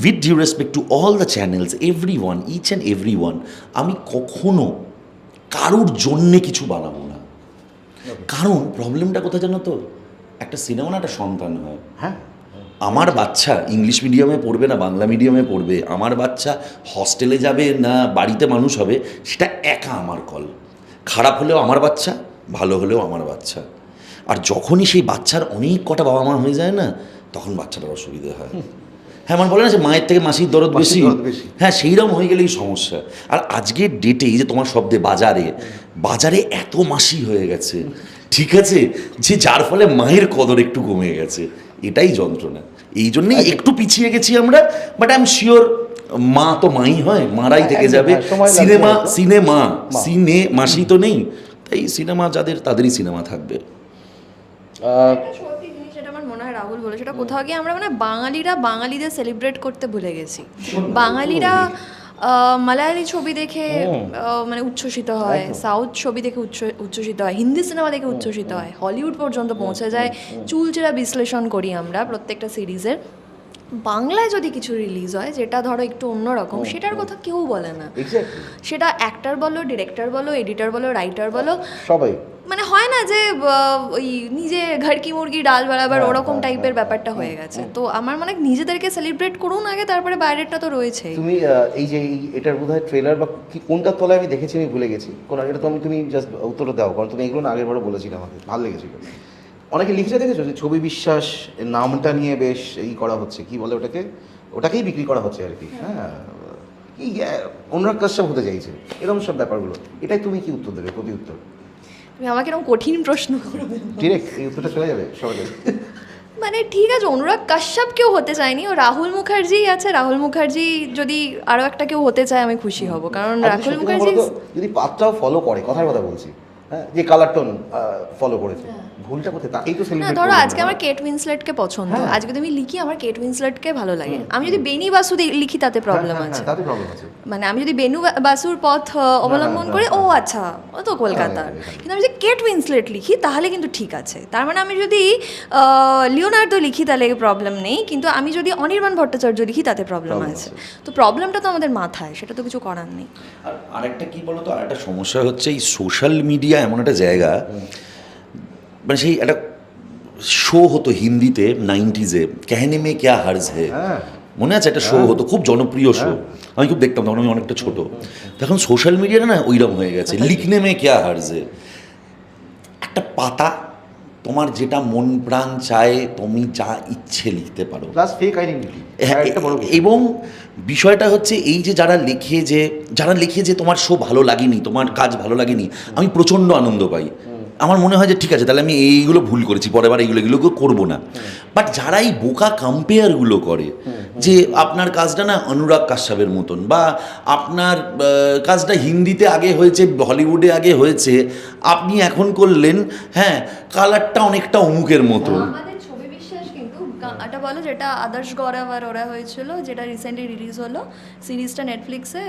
with due respect to all the channels, everyone, each and everyone, আমি কখনো কারুর জন্যে কিছু বানাবো না। কারণ প্রবলেমটা কোথায় জানো তো, একটা সিনেমা না একটা সন্তান হয়। হ্যাঁ, আমার বাচ্চা ইংলিশ মিডিয়ামে পড়বে না বাংলা মিডিয়ামে পড়বে, আমার বাচ্চা হস্টেলে যাবে না বাড়িতে মানুষ হবে, সেটা একা আমার কল। খারাপ হলেও আমার বাচ্চা, ভালো হলেও আমার বাচ্চা। আর যখনই সেই বাচ্চার অনেক কটা বাবা মা হয়ে যায় না, তখন বাচ্চাটার অসুবিধা হয়। হ্যাঁ, আমার বলে না যে মায়ের থেকে মাসির দরদ বেশি, হ্যাঁ সেইরকম হয়ে গেলেই সমস্যা। আর আজকের ডেটে এই যে তোমার শব্দে বাজারে এত মাসি হয়ে গেছে, ঠিক আছে, যে যার ফলে মায়ের কদর একটু কমে গেছে, এটাই যন্ত্রণা। এই জন্যেই একটু পিছিয়ে গেছি আমরা। বাট আই এম শিওর মা তো মাই হয়, মারাই থেকে যাবে। মাসি তো নেই, তাই সিনেমা যাদের তাদেরই সিনেমা থাকবে। একটা সত্যি জিনিস যেটা আমার মনে হয় রাহুল বলে, সেটা কোথাও গিয়ে আমরা মানে বাঙালিরা বাঙালিদের সেলিব্রেট করতে ভুলে গেছি। বাঙালিরা মালায়ালি ছবি দেখে মানে উচ্ছ্বসিত হয়, সাউথ ছবি দেখে উচ্ছ্বসিত হয়, হিন্দি সিনেমা দেখে উচ্ছ্বসিত হয়, হলিউড পর্যন্ত পৌঁছে যায়। চুলচেরা বিশ্লেষণ করি আমরা প্রত্যেকটা সিরিজের। বাংলায় যদি কিছু রিলিজ হয় যেটা ধরো একটু অন্যরকম, সেটার কথা কেউ বলে না। সেটা অ্যাক্টর বলো, ডিরেক্টর বলো, এডিটর বলো, রাইটার বলো, সবাই মানে হয় না যে ওই নিজে ঘর কি মুরগি ডাল বরাবর ওরকম টাইপের ব্যাপারটা হয়ে গেছে। তো আমার মনে হয় নিজেদেরকে সেলিব্রেট করুন আগে, তারপরে বাইরেরটা তো রয়েছে। তুমি এই যে এটার বোধহয় ট্রেলার বা কি কোনটার তলায় আমি দেখেছি, আমি ভুলে গেছি কোন, এটা তো তুমি জাস্ট উত্তরটা দাও, কারণ তুমি এগুলো না আগের বারও বলেছিলে, আমাকে ভালো লেগেছিল। অনেকে লিখেছে দেখেছো যে ছবি বিশ্বাস নামটা নিয়ে বেশ এই করা হচ্ছে, কি বলে ওটাকেই বিক্রি করা হচ্ছে আর কি। হ্যাঁ, কি অনুরাগ কাশ্যপ হতে চাইছে, এরকম সব ব্যাপারগুলো। এটাই তুমি কি উত্তর দেবে, প্রতি উত্তর? তুমি আমাকে এরকম কঠিন প্রশ্ন করবে, ডিরেক্ট এই উত্তরটা চলে যাবে সবাই। মানে ঠিক আছে, অনুরাগ কাশ্যপ কেউ হতে চায়নি, ও রাহুল মুখার্জি আছে। রাহুল মুখার্জি যদি আরও একটা কেউ হতে চায় আমি খুশি হব, কারণ রাহুল মুখার্জি যদি পাত্রটাও ফলো করে, কথার কথা বলছি, হ্যাঁ, যে কালার টোন ফলো করেছে, ভুলটা কোথায় তাকেই তো না। সেলিব্রেট ধরো করবে। আজকে আমার কেট উইন্সলেটকে পছন্দ, হ্যাঁ। আজকে তুমি লিখি আমার কেট উইন্সলেটকে ভালো লাগে। আমি যদি বেনি বাসু লিখি তাতে প্রবলেম আছে, তাতে প্রবলেম আছে। মানে আমি যদি বেনু বাসুর পথ অবলম্বন করি, ও আচ্ছা ও তো কলকাতার, কিন্তু আমি যদি কেট উইন্সলেট লিখি তাহলে কিন্তু ঠিক আছে। তার মানে আমি যদি লিওনার্দো লিখি তাহলে প্রবলেম নেই, কিন্তু আমি যদি অনির্বাণ ভট্টাচার্য লিখি তাতে প্রবলেম আছে। তো প্রবলেমটা তো আমাদের মাথায়, সেটা তো কিছু করার নেই। আর আরেকটা কি বলতো, আরেকটা সমস্যা হচ্ছে এই সোশ্যাল মিডিয়া এমন একটা জায়গা, মানে সেই একটা শো হতো হিন্দিতে 90s-এ, कहने में क्या हर्ज है, মনে আছে একটা শো হতো, খুব জনপ্রিয় শো, আমি খুব দেখতাম তখন, আমি অনেকটা ছোট। এখন সোশ্যাল মিডিয়াটা না ওইরকম হয়ে গেছে, লিখনে মে ক্যা হার্জ হে, একটা পাতা, তোমার যেটা মন প্রাণ চায় তুমি যা ইচ্ছে লিখতে পারো, প্লাস ফেক আইডেন্টিটি। এবং বিষয়টা হচ্ছে এই যে যারা লেখে যে তোমার শো ভালো লাগেনি, তোমার কাজ ভালো লাগেনি, আমি প্রচণ্ড আনন্দ পাই। আমার মনে হয় যে ঠিক আছে, তাহলে আমি এইগুলো ভুল করেছি, পরের বার এগুলো করবো না। বাট যারা এই বোকা কম্পেয়ারগুলো করে, যে আপনার কাজটা না অনুরাগ কাশ্যপের মতন, বা আপনার কাজটা হিন্দিতে আগে হয়েছে, হলিউডে আগে হয়েছে, আপনি এখন করলেন, হ্যাঁ কালারটা অনেকটা অমুকের মতো। আমাদের ছবি বিশ্বাস কিন্তু এটা বলো, যেটা আদর্শ গৌরব আর ওরা হয়েছিল, যেটা রিসেন্টলি রিলিজ হলো সিরিজটা নেটফ্লিক্সে,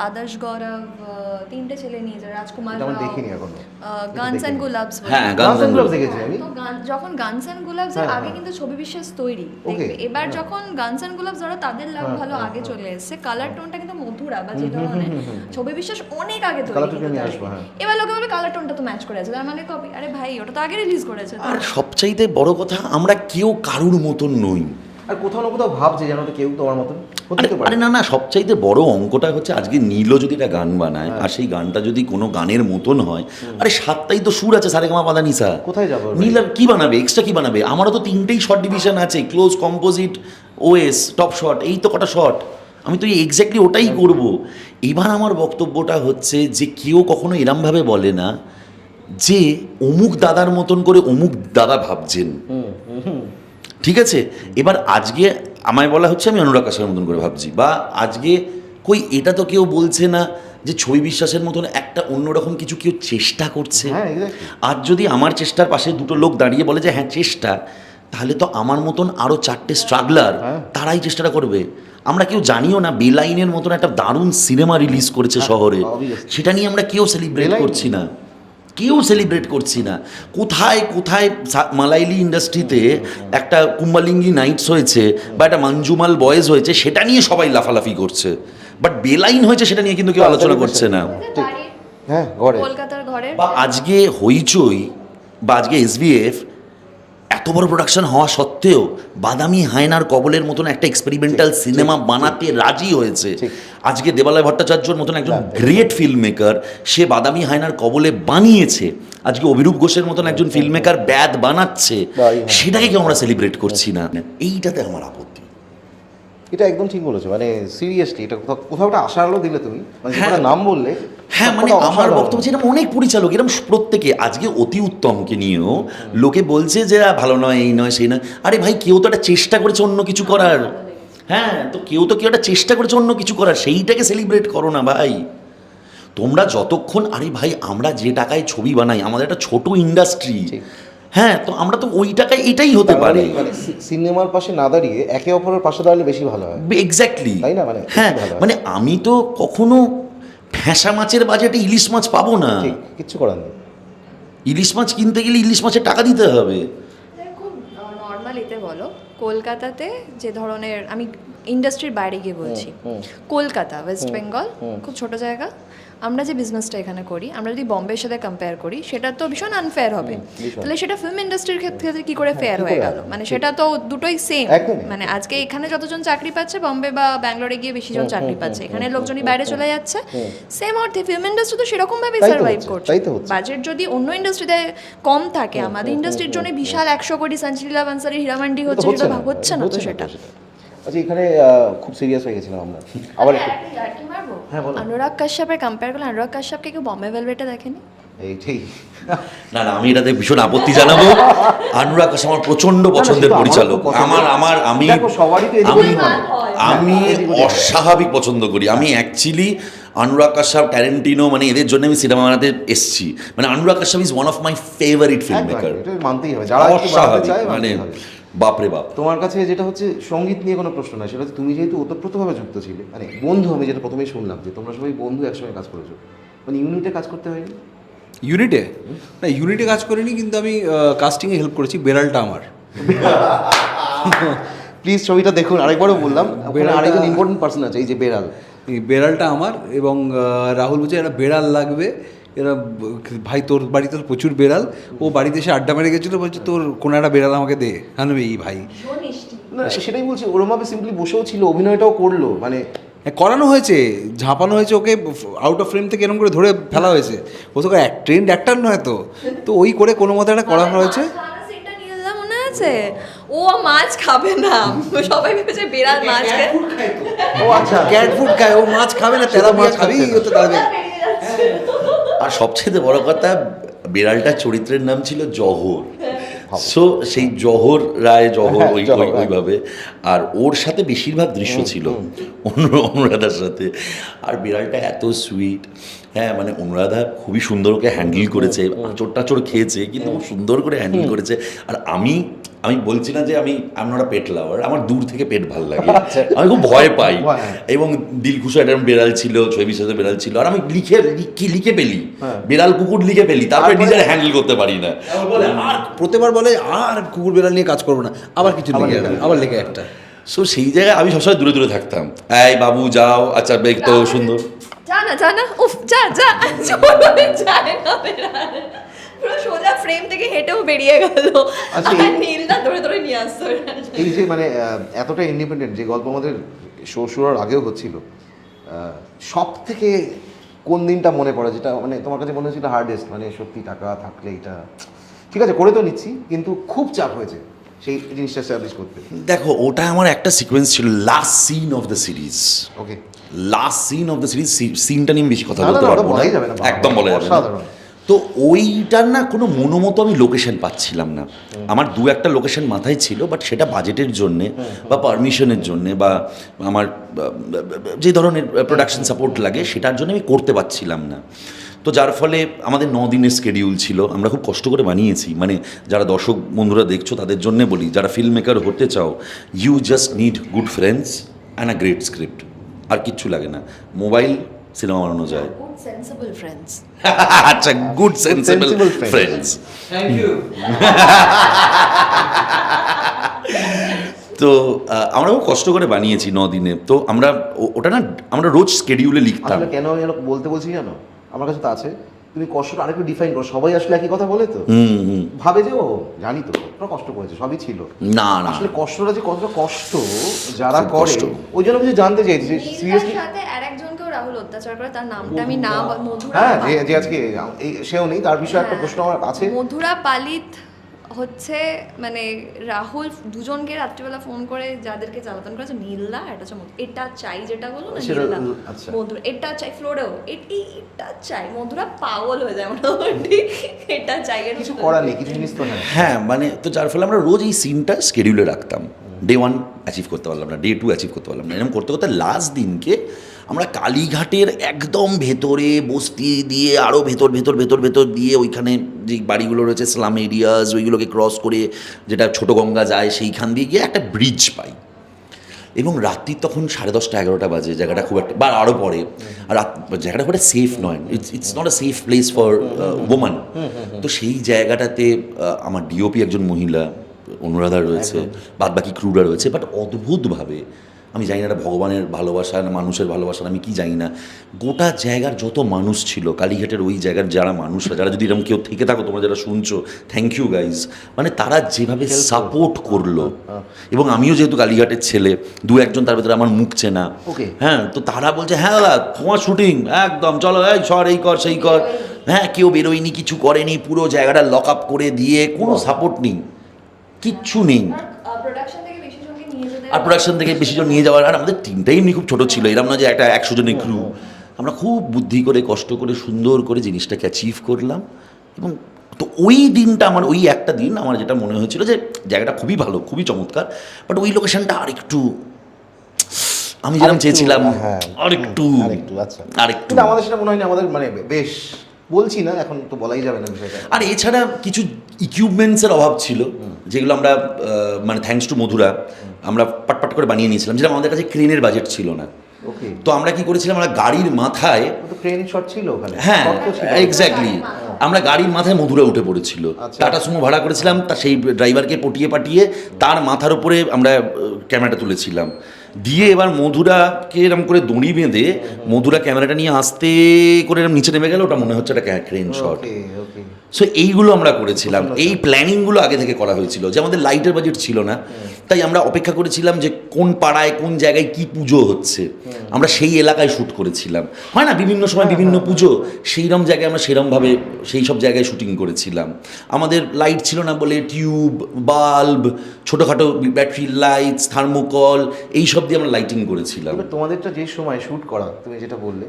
আদর্শ গৌরব তিনটে ছেলে নিয়ে যায়, রাজকুমার রাও, দেখিনি এখন। Guns and Gulaabs. হ্যাঁ, গানস অ্যান্ড গুলাবস দেখেছি আমি। তো যখন গানস অ্যান্ড গুলাবস এর আগে কিন্তু ছবি বিশ্বাস তৈরি, দেখবে এবার যখন গানস অ্যান্ড গুলাবস ধরো তাদের লাভ ভালো আগে চলে এসেছে, কালার টোনটা কিন্তু মধুরা বা যে ধরনের, ছবি বিশ্বাস অনেক আগে তৈরি। এবার লোকে বলবে কালার টোনটা তো ম্যাচ করে আছে, তার মানে কপি। আরে ভাই, ওটা তো আগে রিলিজ করেছে। আর সবচাইতে বড় কথা, আমরা কেউ কারুর মতন নই। আর কোথাও না কোথাও ভাবছে যেন তো কেউ তোমার মতন হতে পারে। আরে না, সবচাইতে বড় অঙ্কটা হচ্ছে আজকে নীলও যদি একটা গান বানায়, আর সেই গানটা যদি কোনো গানের মতন হয়, আরে সাতটাই তো সুর আছে, সারেগামা পাদা নিসা, কোথায় যাবো নীল আর কি বানাবে, এক্সট্রা কি বানাবে? আমারও তো 3টেই শর্ট ডিভিশন আছে, close, composite, OS, top shot, এই তো কটা শট, আমি তো এক্স্যাক্টলি ওটাই করব। এবার আমার বক্তব্যটা হচ্ছে যে কেউ কখনো এরমভাবে বলে না যে অমুক দাদার মতন করে অমুক দাদা ভাবছেন, ঠিক আছে? এবার আজকে আমায় বলা হচ্ছে আমি অনুরাগ কাশ্যপের মতন করে ভাবছি, বা আজকে কই এটা তো কেউ বলছে না যে ছবি বিশ্বাসের মতন একটা অন্যরকম কিছু কেউ চেষ্টা করছে। হ্যাঁ, exactly. আর যদি আমার চেষ্টার পাশে দুটো লোক দাঁড়িয়ে বলে যে হ্যাঁ চেষ্টা, তাহলে তো আমার মতন আরও 4টে স্ট্রাগলার তারাই চেষ্টাটা করবে। আমরা কেউ জানিও না বেলাইনের মতন একটা দারুণ সিনেমা রিলিজ করেছে শহরে, obviously. সেটা নিয়ে আমরা কেউ সেলিব্রেট বেলাইন? করছি না, কেউ সেলিব্রেট করছি না। কোথায় কোথায় মালাইলি ইন্ডাস্ট্রিতে একটা কুম্বালিঙ্গি নাইটস হয়েছে বা একটা মঞ্জুমাল বয়েজ হয়েছে, সেটা নিয়ে সবাই লাফালাফি করছে, বাট বেলাইন হয়েছে সেটা নিয়ে কিন্তু কেউ আলোচনা করছে না। হ্যাঁ, ঘরে কলকাতার ঘরের বা আজকে হইচই বা আজকে এসবিএফ এত বড় প্রোডাকশন হওয়া সত্ত্বেও বাদামি হায়নার কবলের মতন একটা এক্সপেরিমেন্টাল সিনেমা বানাতে রাজি হয়েছে। আজকে দেবালয় ভট্টাচার্যর মতন একজন গ্রেট ফিল্ম মেকার, সে বাদামি হায়নার কবলে বানিয়েছে। আজকে অভিরূপ ঘোষের মতন একজন ফিল্ম মেকার ব্যাদ বানাচ্ছে, সেটাকে কেউ আমরা সেলিব্রেট করছি না। এইটাতে আমার আপত্তি। এটা একদম ঠিক বলেছো, মানে সিরিয়াসলি এটা কোথাও একটা আশার আলো দিলে তুমি, মানে হ্যাঁ। যেটা নাম বললে। হ্যাঁ, মানে সবকটা আমার অসাধারণ। বক্তব্য এরকম অনেক পরিচালক এরকম প্রত্যেকে আজকে অতি উত্তমকে নিয়েও লোকে বলছে যে ভালো নয়, এই নয়, সেই নয়। আরে ভাই, কেউ তো একটা চেষ্টা করেছে অন্য কিছু করার। হ্যাঁ, তো কেউ একটা চেষ্টা করেছে অন্য কিছু করার, সেইটাকে সেলিব্রেট করো না ভাই। তোমরা যতক্ষণ, আরে ভাই আমরা যে টাকায় ছবি বানাই, আমাদের একটা ছোট ইন্ডাস্ট্রি, হ্যাঁ, তো আমরা তো ওই টাকায় এটাই হতে পারে। মানে সিনেমার পাশে না দাঁড়িয়ে একে অপরের পাশে দাঁড়ালে বেশি ভালো হয়। এক্স্যাক্টলি, তাই না? মানে হ্যাঁ, বেশি ভালো হয়। মানে আমি তো কখনো ফ্যাঁসা মাছের বাজেটে ইলিশ মাছ পাবো না। ঠিক, কিচ্ছু করার নেই। ইলিশ মাছ কিনতে গেলে ইলিশ মাছের টাকা দিতে হবে। খুব নর্মাল এতে বলো, কলকাতাতে যে ধরনের, আমি ইন্ডাস্ট্রির বাইরে গিয়ে বলছি, কলকাতা, ওয়েস্ট বেঙ্গল খুব ছোট জায়গা। আমরা যে বিজনেসটা এখানে করি, আমরা যদি বম্বের সাথে কম্পেয়ার করি, সেটা তো ভীষণ আনফেয়ার হবে। তাহলে সেটা ফিল্ম ইন্ডাস্ট্রির ক্ষেত্রে কি করে ফেয়ার হয়ে গেল? মানে সেটা তো দুটোই সেম। একদমই। মানে আজকে এখানে যতজন চাকরি পাচ্ছে, বম্বে বা ব্যাঙ্গালোরে গিয়ে বেশি জন চাকরি পাচ্ছে, এখানে লোকজনই বাইরে চলে যাচ্ছে। সেম অর্থে ফিল্ম ইন্ডাস্ট্রি তো সেরকম ভাবেই তাই তো সার্ভাইভ হচ্ছে, করছে। তাই তো হচ্ছে। বাজেট যদি অন্য ইন্ডাস্ট্রিতে কম থাকে, আমাদের ইন্ডাস্ট্রির জন্য বিশাল 100 কোটি সানচিলা বানসারি হীরামান্ডি হচ্ছে, যেটা হচ্ছে না তো সেটা। আচ্ছা, এখানে খুব সিরিয়াস হয়ে গেছিলাম আমরা আবার একটু। হ্যাঁ, বলো। অনুরাগ কাশ্যপের কম্পেয়ার করলে, অনুরাগ কাশ্যপকে কেউ বম্বে ভেলভেটে দেখেনি? এই ঠিক। না না, আমি এটাতে ভীষণ আপত্তি জানাবো। অনুরাগ কাশ্যপ আমার প্রচন্ড পছন্দের পরিচালক। আমি দেখো, সবারই তো এদিক ওদিক হয়। আমি অস্বাভাবিক পছন্দ করি। আমি অ্যাকচুয়ালি অনুরাগ কাশ্যপ, ট্যারেন্টিনো, মানে এদের জন্য আমি সিনেমা বানাতে এসেছি। মানে Anurag Kashyap is one of my favourite film maker. এটা মানতেই হবে, যারা একটু বাড়াতে চায় মানে মানতেই হবে। বাপরে বাপ। তোমার কাছে যেটা হচ্ছে সঙ্গীত নিয়ে কোনো প্রশ্ন নয়, সেটা হচ্ছে তুমি যেহেতু ওতপ্রোতভাবে যুক্ত ছিলে, মানে বন্ধু, আমি যেটা প্রথমেই শুনলাম যে তোমরা সবাই বন্ধু একসঙ্গে কাজ করেছো, মানে ইউনিটে কাজ করতে হয়নি? ইউনিটে না, ইউনিটে কাজ করিনি, কিন্তু আমি কাস্টিংয়ে হেল্প করেছি। বেড়ালটা আমার। প্লিজ ছবিটা দেখুন, আরেকবারও বললাম, বেড়ালটা- আরেকজন ইম্পর্টেন্ট পার্সন আছে, এই যে বেড়াল। এই বেড়ালটা আমার, এবং রাহুল বলছে একটা বেড়াল লাগবে। এরা ভাই তোর বাড়িতে তো প্রচুর বেড়াল, ও বাড়িতে এসে আড্ডা মেরে গেছিলো, বলছে তোর কোনো একটা বেড়াল আমাকে দে। আমি এই ভাই না, সেটাই বলছি, ওরমভাবে সিম্পলি বসেও ছিল, অভিনয়টাও করলো, মানে হ্যাঁ, করানো হয়েছে, ঝাঁপানো হয়েছে, ওকে আউট অফ ফ্রেম থেকে এরকম করে ধরে ফেলা হয়েছে। ও তো ট্রেন্ড অ্যাক্টর নয়, তো ওই করে কোনো মতো একটা করা হয়েছে। সিনটা নীলদা মনে আছে? ও মাছ খাবে না, সবাই ভেবেছে বিড়াল মাছ খায়। ও আচ্ছা, ক্যাট ফুড খায়, ও মাছ খাবে না, তেলা মাছ খাবি তো তাহলে। আর সবচেয়ে বড় কথা, বেড়ালটার চরিত্রের নাম ছিল জহর। সো সেই জহর রায়, জহর ওইভাবে। আর ওর সাথে বেশিরভাগ দৃশ্য ছিল অনুরাধার সাথে। আর বিড়ালটা এত সুইট। হ্যাঁ, মানে অনুরাধা খুবই সুন্দর ওকে হ্যান্ডেল করেছে, আঁচড় খেয়েছে, কিন্তু খুব সুন্দর করে হ্যান্ডেল করেছে। আর আমি বলছি না যে আমি নট আ পেট লাভার, আমার দূর থেকে পেট ভালো লাগে, আমি খুব ভয় পাই। এবং দিলখুশো একটা বেড়াল ছিল, ছবি বিশ্বাসের বেড়াল ছিল, আর আমি লিখে পেলি, বেড়াল কুকুর লিখে পেলি, তারপরে নিজের হ্যান্ডেল করতে পারি না। আর প্রতিবার বলে আর কুকুর বেড়াল নিয়ে কাজ করবো না, আবার কিছু লিখে আবার লিখে একটা। সো সেই জায়গায় আমি সবসময় দূরে দূরে থাকতাম। এই বাবু যাও, আচ্ছা বেগ তো সুন্দর, জানা উফ, যা চলে যায় না বেড়াল, পুরো সোজা ফ্রেম থেকে হেঁটেও বেরিয়ে গেল। আচ্ছা, আর নীলদা ধরে নিয়ে আসতো। এই যে মানে এতটা ইন্ডিপেন্ডেন্ট যে গল্প আমাদের শো শুরুর আগেও হচ্ছিল, সব থেকে কোন দিনটা মনে পড়ে, যেটা মানে তোমার কাছে মনে হচ্ছিল হার্ডেস্ট, মানে সত্যি টাকা থাকলে এটা ঠিক আছে করে তো নিচ্ছি, কিন্তু খুব চাপ হয়েছে সেই জিনিসটা এস্টাবলিশ করতে? দেখো ওটা আমার একটা সিকোয়েন্স ছিল, last scene of the series. Okay, last scene of the series, সিনটা নিয়ে বেশি কথা না, বলতে না, পারবো ওটা না, বলাই যাবে না, একদম বলা যাবে না। অসাধারণ। তো ওইটার না কোনো মনোমতো আমি লোকেশন পাচ্ছিলাম না। আমার দু একটা লোকেশন মাথায় ছিল, বাট সেটা বাজেটের জন্যে বা পারমিশনের জন্যে বা আমার যে ধরনের প্রোডাকশন সাপোর্ট লাগে সেটার জন্য আমি করতে পারছিলাম না। তো যার ফলে আমাদের 9 দিনের স্কেডিউল ছিল, আমরা খুব কষ্ট করে বানিয়েছি। মানে যারা দর্শক বন্ধুরা দেখছো তাদের জন্যে বলি, যারা ফিল্ম মেকার হতে চাও, you just need good friends and a great script, আর কিচ্ছু লাগে না। মোবাইল সিনেমা বানানো যায়। Good sensible friends. আচ্ছা, good sensible Sensible friends. Friends. Thank you. তো আমরা খুব কষ্ট করে বানিয়েছি 9 দিনে। তো আমরা ওটা না আমরা রোজ স্কেডিউলে লিখতাম। আসলে কেন আমি এরকম বলতে বলছি জানো, আমার কাছে তো আছে, তুমি কষ্টটা আরেকটু ডিফাইন করো। সবাই আসলে একই কথা বলে তো, ভাবে যে ও জানি তো ওরা কষ্ট করেছে, সবই ছিল। না না, আসলে কষ্টটা যে কতটা কষ্ট যারা খুব করে, কষ্ট। ওই জন্য কিছু জানতে চাইছি সিরিয়াসলি। নীলার সাথে আরেকজনকেও রাহুল অত্যাচার করে, তার নামটা আমি না মধুরা হ্যাঁ, পালিত। যে আজকে সেও নেই, তার বিষয়ে একটা প্রশ্ন আমার আছে। মধুরা পালিত হচ্ছে মানে রাহুল দুজনকে রাত্রিবেলা ফোন করে যাদেরকে জ্বালাতন করেছে, নীলদা এটা হচ্ছে এটা চাই, যেটা বলো না সেটা, নীলদা, আচ্ছা। মধুরা এটা চাই, ফ্লোরেও এটা চাই, মধুরা পাগল হয়ে যায় মোটামুটি এটা চাই। এর কিছু করার নেই, কিছু জিনিস তো হ্যাঁ। হ্যাঁ মানে তো যার ফলে আমরা রোজ এই সিনটা স্কেডিউলে রাখতাম। ডে 1 অ্যাচিভ করতে পারলাম না, ডে 2 অ্যাচিভ করতে পারলাম না, এরকম করতে করতে লাস্ট দিনকে আমরা কালীঘাটের একদম ভেতরে বস্তি দিয়ে আরও ভেতর দিয়ে ওইখানে যে বাড়িগুলো রয়েছে স্লাম এরিয়াস, ওইগুলোকে ক্রস করে যেটা ছোট গঙ্গা যায় সেইখান দিয়ে গিয়ে একটা ব্রিজ পাই। এবং রাত্রি তখন 10:30 11টা বাজে, জায়গাটা খুব একটা বা আরও পরে, আর জায়গাটা খুব একটা সেফ নয়, it's not a safe place for woman. তো সেই জায়গাটাতে আমার ডিওপি একজন মহিলা অনুরাধা রয়েছে, বাদ বাকি ক্রুরা রয়েছে, বাট অদ্ভুতভাবে আমি জানি না এটা ভগবানের ভালোবাসা না মানুষের ভালোবাসা আমি কি জানি না, গোটা জায়গার যত মানুষ ছিল কালীঘাটের ওই জায়গার যারা মানুষরা, যারা যদি এরকম কেউ থেকে থাকো তোমরা যারা শুনছো, থ্যাংক ইউ গাইজ। মানে তারা যেভাবে সাপোর্ট করলো, এবং আমিও যেহেতু কালীঘাটের ছেলে, দু একজন তার ভেতরে আমার মুখ চেনা, হ্যাঁ, তো তারা বলছে হ্যাঁ দাদা তোমার শুটিং একদম চলো, এই সর, এই কর সেই কর। হ্যাঁ, কেউ বেরোয়নি, কিছু করেনি, পুরো জায়গাটা লক আপ করে দিয়ে, কোনো সাপোর্ট নেই, কিচ্ছু নেই। প্রোডাকশন থেকে বেশি জনকে নিয়ে যেতে, আর প্রোডাকশন থেকে বেশি জন নিয়ে যাওয়ার, আর আমাদের টিমটাই এমনি খুব ছোটো ছিল, এরকম না যে একটা 100 জনের ক্রু। আমরা খুব বুদ্ধি করে কষ্ট করে সুন্দর করে জিনিসটাকে অ্যাচিভ করলাম। এবং তো ওই দিনটা আমার, ওই একটা দিন আমার যেটা মনে হয়েছিল যে জায়গাটা খুবই ভালো, খুবই চমৎকার, বাট ওই লোকেশনটা আরেকটু আমি যেরকম চেয়েছিলাম, আরেকটু আচ্ছা, আরেকটু। কিন্তু আমাদের সেটা মনে হয় না, আমাদের মানে বেশ বলছি না, এখন তো বলাই যাবে না বিষয়টা। আর এছাড়া কিছু ইকুইপমেন্টসের অভাব ছিল, যেগুলো আমরা মানে থ্যাঙ্কস টু মধুরা আমরা পাটপাট করে বানিয়ে নিয়েছিলাম, যেটা আমাদের কাছে ক্রেনের বাজেট ছিল না। ওকে, তো আমরা কি করেছিলাম, আমরা গাড়ির মাথায়, তো ট্রেন শট ছিল ওখানে, হ্যাঁ shot তো ছিল। এক্স্যাক্টলি, আমরা গাড়ির মাথায় মধুরা উঠে পড়েছিল, আচ্ছা। টাটা সুমো ভাড়া করেছিলাম, তা সেই ড্রাইভারকে পটিয়ে পাঠিয়ে তার মাথার উপরে আমরা ক্যামেরাটা তুলেছিলাম, দিয়ে এবার মধুরাকে এরকম করে দড়ি বেঁধে মধুরা ক্যামেরাটা নিয়ে আস্তে করে এরকম নিচে নেমে গেল, ওটা মনে হচ্ছে একটা ক্রেন শট। ওকে ওকে, সো এইগুলো আমরা করেছিলাম, এই প্ল্যানিংগুলো আগে থেকে করা হয়েছিল, যে আমাদের লাইটের বাজেট ছিল না, তাই আমরা অপেক্ষা করেছিলাম যে কোন পাড়ায় কোন জায়গায় কি পুজো হচ্ছে, আমরা সেই এলাকায় শ্যুট করেছিলাম। হয় না বিভিন্ন সময় বিভিন্ন পুজো, সেইরকম জায়গায় আমরা সেরমভাবে সেই সব জায়গায় শুটিং করেছিলাম। আমাদের লাইট ছিল না বলে টিউব, বাল্ব, ছোটোখাটো ব্যাটারি লাইটস, থার্মোকল, এই সব দিয়ে আমরা লাইটিং করেছিলাম। এবার তোমাদেরটা যে সময় শ্যুট করা, তুমি যেটা বললে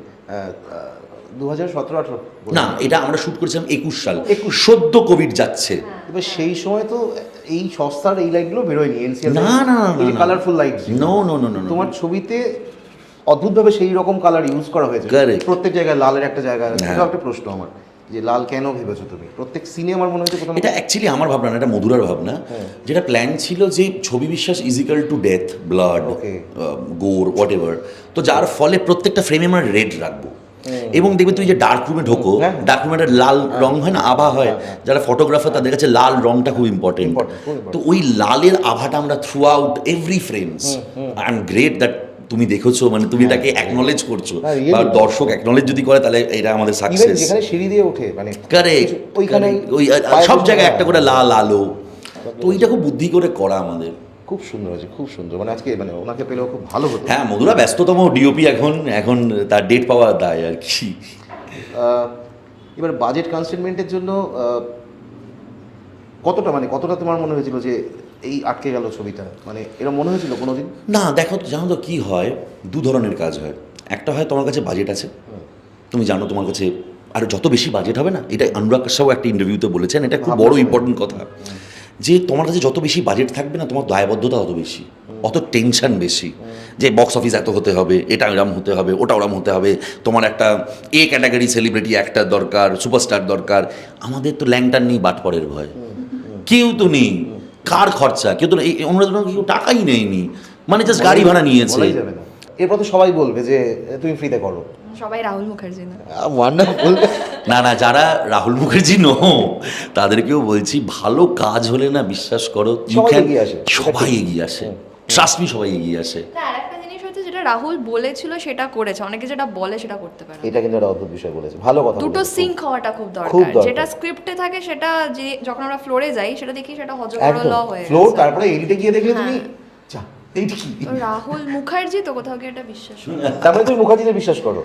2017-18, না, এটা আমরা শ্যুট করেছিলাম 21 সাল, সদ্য কোভিড যাচ্ছে। এবার সেই সময় তো এই সস্তার এই লাইটগুলো বেরোয়নি, এনসিএল না, না, না, এই না। Colourful light, no no no no, তোমার ছবিতে অদ্ভুতভাবে সেই রকম কালার ইউজ করা হয়েছে। Correct. প্রত্যেক জায়গায় লালের একটা জায়গা আছে। হ্যাঁ। এটা একটা প্রশ্ন আমার, যে লাল কেন ভেবেছো তুমি? প্রত্যেক সিনে আমার মনে হচ্ছে প্রথম এটা অ্যাকচুয়ালি আমার ভাবনা না, এটা মধুরার ভাবনা, যেটা প্ল্যান ছিল যে ছবি বিশ্বাস is equal to death, blood, Okay. Gore, whatever. তো যার ফলে প্রত্যেকটা ফ্রেমে আমরা রেড রাখবো, এবং দেখবে তুই যে ডার্ক রুমে ঢোকো, হ্যাঁ। ডার্ক রুমে একটা লাল রং হয় না, আভা হয়, যারা ফটোগ্রাফার তাদের কাছে লাল রংটা খুব ইম্পর্টেন্ট। তো ওই লালের আভাটা আমরা through out every frames, I am great that তুমি দেখেছো, মানে তুমি এটাকে অ্যাকনলেজ করছো, হ্যাঁ, really. বা দর্শক অ্যাকনলেজ যদি করে তাহলে এটা আমাদের ইভেন সাকসেস। যেখানে সিঁড়ি দিয়ে ওঠে, মানে কারেক্ট, ওইখানে ওই সব জায়গায় একটা করে লাল আলো, তো ওইটা খুব বুদ্ধি করে করা আমাদের। খুব সুন্দর হয়েছে, খুব সুন্দর। মানে আজকে মানে ওনাকে পেলেও খুব ভালো হতো। হ্যাঁ, মধুরা ব্যস্ততম ডিওপি, এখন তার ডেট পাওয়া দায় আর কি। এবার বাজেট কনস্টেনমেন্টের জন্য কতটা তোমার মনে হয়েছিল যে এই আটকে গেল ছবিটা, মানে এরকম মনে হয়েছিল কোনোদিন? না দেখো, জানো তো কী হয়, দু ধরনের কাজ হয়। একটা হয় তোমার কাছে বাজেট আছে, তুমি জানো তোমার কাছে আর যত বেশি বাজেট হবে না, এটা অনুরাগ কাশ্যপও একটা ইন্টারভিউতে বলেছেন, এটা খুব বড় ইম্পর্টেন্ট কথা, যে তোমার কাছে যত বেশি বাজেট থাকবে না, তোমার দায়বদ্ধতা অত বেশি, অত টেনশন বেশি, যে বক্স অফিস এত হতে হবে, এটা ওরাম হতে হবে, ওটা ওরাম হতে হবে, তোমার একটা এ ক্যাটাগরি সেলিব্রিটি অ্যাক্টর দরকার, সুপারস্টার দরকার। আমাদের তো ল্যাংটার নেই, বাটপরের ভয়, কেউ তো নেই, কার খরচা, কেউ তো এই অনুরাধ কেউ টাকাই নেয়নি, মানে জাস্ট গাড়ি ভাড়া নিয়েছে। বলাই যাবে না। এরপর তো সবাই বলবে যে তুমি ফ্রিতে করো। সবাই রাহুল মুখার্জি না, ওয়ান্ডারফুল। না না, যারা রাহুল মুখার্জি তাদেরকেও বলছি, ভালো কাজ হলে না, বিশ্বাস করো, সবাই এগিয়ে আসে। সবাই এগিয়ে আসে, ট্রাস্ট মি, সবাই এগিয়ে আসে। না আর একটা জিনিস হচ্ছে, যেটা রাহুল বলেছিল সেটা করেছে, অনেকে যেটা বলে সেটা করতে পারে না। এটা কিন্তু একটা অদ্ভুত বিষয় বলেছে, ভালো কথা দুটো বলেছে। সিঙ্ক হওয়াটা খুব খুব দরকার, দরকার। যেটা স্ক্রিপ্টে থাকে সেটা যে যখন আমরা ফ্লোরে যাই সেটা দেখি সেটা হজবরল হয়ে ফ্লোর, গেছে। তারপরে এডিটে গিয়ে দেখলে তুমি যা এইটা কি। তো রাহুল মুখার্জি তো কোথাও গিয়ে এটা বিশ্বাস হয়। তারপরে তুমি মুখার্জিতে বিশ্বাস করো।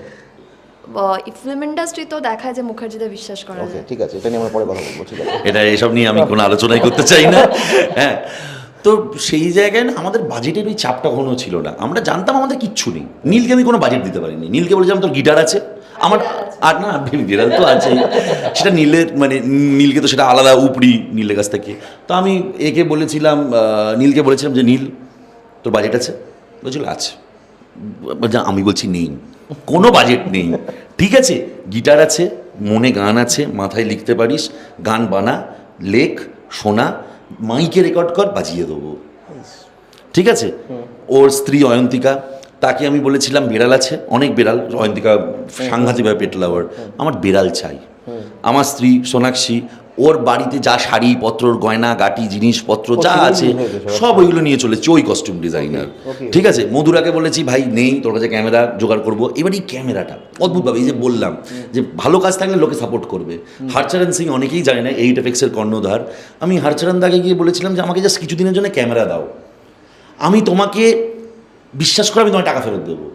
ফিল্ম ইন্ডাস্ট্রি তো দেখায় যে মুখার্জিতে বিশ্বাস করা ওকে যায়। ঠিক আছে, এটা নিয়ে আমরা পরে কথা বলবো, ঠিক আছে। এটা এসব নিয়ে আমি কোনো আলোচনাই করতে চাই না। হ্যাঁ, তো সেই জায়গায় না আমাদের বাজেটের ওই চাপটা কখনো ছিল না, আমরা জানতাম আমাদের কিচ্ছু নেই। নীলকে আমি কোনো বাজেট দিতে পারিনি, নীলকে বলেছিলাম তোর গিটার আছে, আমার আর না বিড়াল তো আছে, সেটা নীলের মানে নীলকে তো সেটা আলাদা উপরি নীলের কাছ থেকে। তো আমি একে বলেছিলাম, নীলকে বলেছিলাম যে নীল তোর বাজেট আছে, বলছিল আছে, আমি বলছি নেই, কোনো বাজেট নেই, ঠিক আছে, গিটার আছে, মনে গান আছে, মাথায় লিখতে পারিস, গান বানা, লেখ, শোনা, মাইকে রেকর্ড কর, বাজিয়ে দেবো, ঠিক আছে। ওর স্ত্রী অয়ন্তিকা, তাকে আমি বলেছিলাম বেড়াল আছে, অনেক বেড়াল, অয়ন্তিকা সাংঘাতিকভাবে পেট লাভার, আমার বেড়াল চাই। আমার স্ত্রী সোনাক্ষী, ওর বাড়িতে যা শাড়িপত্র, গয়না গাটি, জিনিসপত্র যা আছে সব ওইগুলো নিয়ে চলেছে, ওই কস্টিউম ডিজাইনার, ঠিক আছে। মধুরাকে বলেছি ভাই নেই, তোর কাছে ক্যামেরা জোগাড় করবো। এবার এই ক্যামেরাটা অদ্ভুতভাবে, এই যে বললাম যে ভালো কাজ থাকলে লোকে সাপোর্ট করবে। হারচরণ সিং অনেকেই জানে না, 8FX-এর কর্ণধার। আমি হারচরণ দাকে গিয়ে বলেছিলাম যে আমাকে জাস্ট কিছুদিনের জন্য ক্যামেরা দাও, আমি তোমাকে বিশ্বাস করে আমি তোমার টাকা ফেরত দেবো,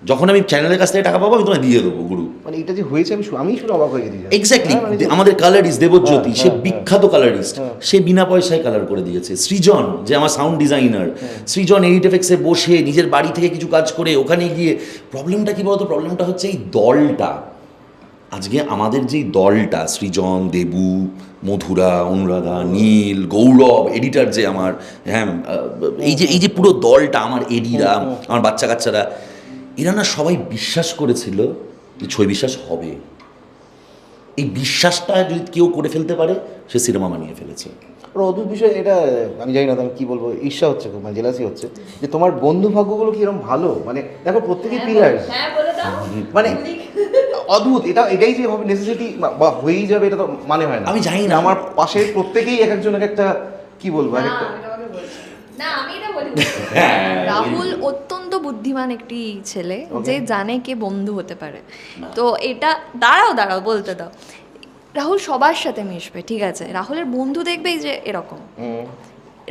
যখন আমি চ্যানেলের কাছ থেকে টাকা পাবো আমি তোমায় দিয়ে দেবো গুরু। মানে এটা যে হয়েছে আমি শুনে অবাক হয়ে গেছি। এক্স্যাক্টলি, আমাদের কালারিস্ট দেবজ্যোতি, সে বিখ্যাত কালারিস্ট, সে বিনা পয়সায় কালার করে দিয়েছে। সৃজন, যে আমার সাউন্ড ডিজাইনার, সৃজন 8FX-এ বসে নিজের বাড়ি থেকে কিছু কাজ করে ওখানে গিয়ে। প্রবলেমটা কি বলতো, প্রবলেমটা হচ্ছে এই দলটা, আজকে আমাদের যেই দলটা, সৃজন, দেবু, মধুরা, অনুরাধা, নীল, গৌরব, এডিটার যে আমার, হ্যাঁ, এই যে পুরো দলটা, আমার এডিরা, আমার বাচ্চা কাচ্চারা, এরা না সবাই বিশ্বাস করেছিল যে ছবি বিশ্বাস হবে। এই বিশ্বাসটা যদি কেউ করে ফেলতে পারে, সে সিনেমা বানিয়ে ফেলেছে। আর অদ্ভুত বিষয় এটা, আমি জানি না আমি কি বলবো, ঈর্ষা হচ্ছে, মানে জেলাসি হচ্ছে যে তোমার বন্ধু ভাগ্যগুলো কি এরকম ভালো। মানে দেখো প্রত্যেকেই পিলার, মানে অদ্ভুত। এটাই যে হবে নেসেসিটি বা হয়েই যাবে, এটা তো মানে হয় না। আমি জানি না, আমার পাশে প্রত্যেকেই এক একজন এক একটা, কি বলবো, এক একটা। রাহুল অত্যন্ত বুদ্ধিমান একটি ছেলে, যে জানে কে বন্ধু হতে পারে। তো এটা দাঁড়াও বলতে দাও, রাহুল সবার সাথে মিশবে, ঠিক আছে, রাহুলের বন্ধু দেখবেই যে এরকম।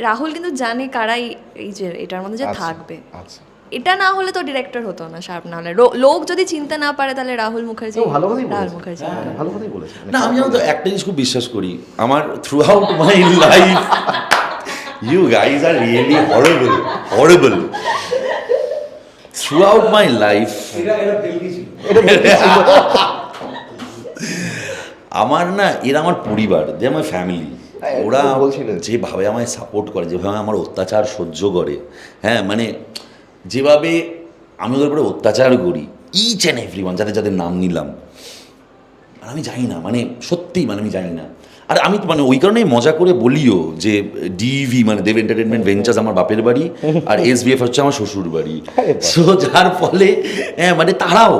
রাহুল কিন্তু জানে কারাই এই যে এটার মধ্যে যে থাকবে। আচ্ছা, এটা না হলে তো ডিরেক্টর হতো না, শার্প না হলে। লোক যদি চিনতে না পারে তাহলে রাহুল মুখার্জি, ভালো কথাই রাহুল বলেছে। মুখার্জি। ভালো কথাই বলেছে। না আমি জানো তো একটা জিনিস খুব বিশ্বাস করি, আমার throughout my life, you guys are really horrible. Throughout my life আমার না, এরা আমার পরিবার, দে আমার ফ্যামিলি। ওরা যেভাবে আমায় সাপোর্ট করে, যেভাবে আমার অত্যাচার সহ্য করে, হ্যাঁ, মানে যেভাবে আমি ওদের উপরে অত্যাচার করি, ইচ অ্যান্ড এভরিওয়ান, যাদের নাম নিলাম, আমি জানি না, মানে সত্যিই, মানে আমি জানি না। আর আমি মানে ওই কারণেই মজা করে বলিও যে ডিভি মানে দেব এন্টারটেনমেন্ট ভেঞ্চার্স আমার বাপের বাড়ি, আর SBF হচ্ছে আমার শ্বশুর বাড়ি। সো যার ফলে হ্যাঁ, মানে তারাও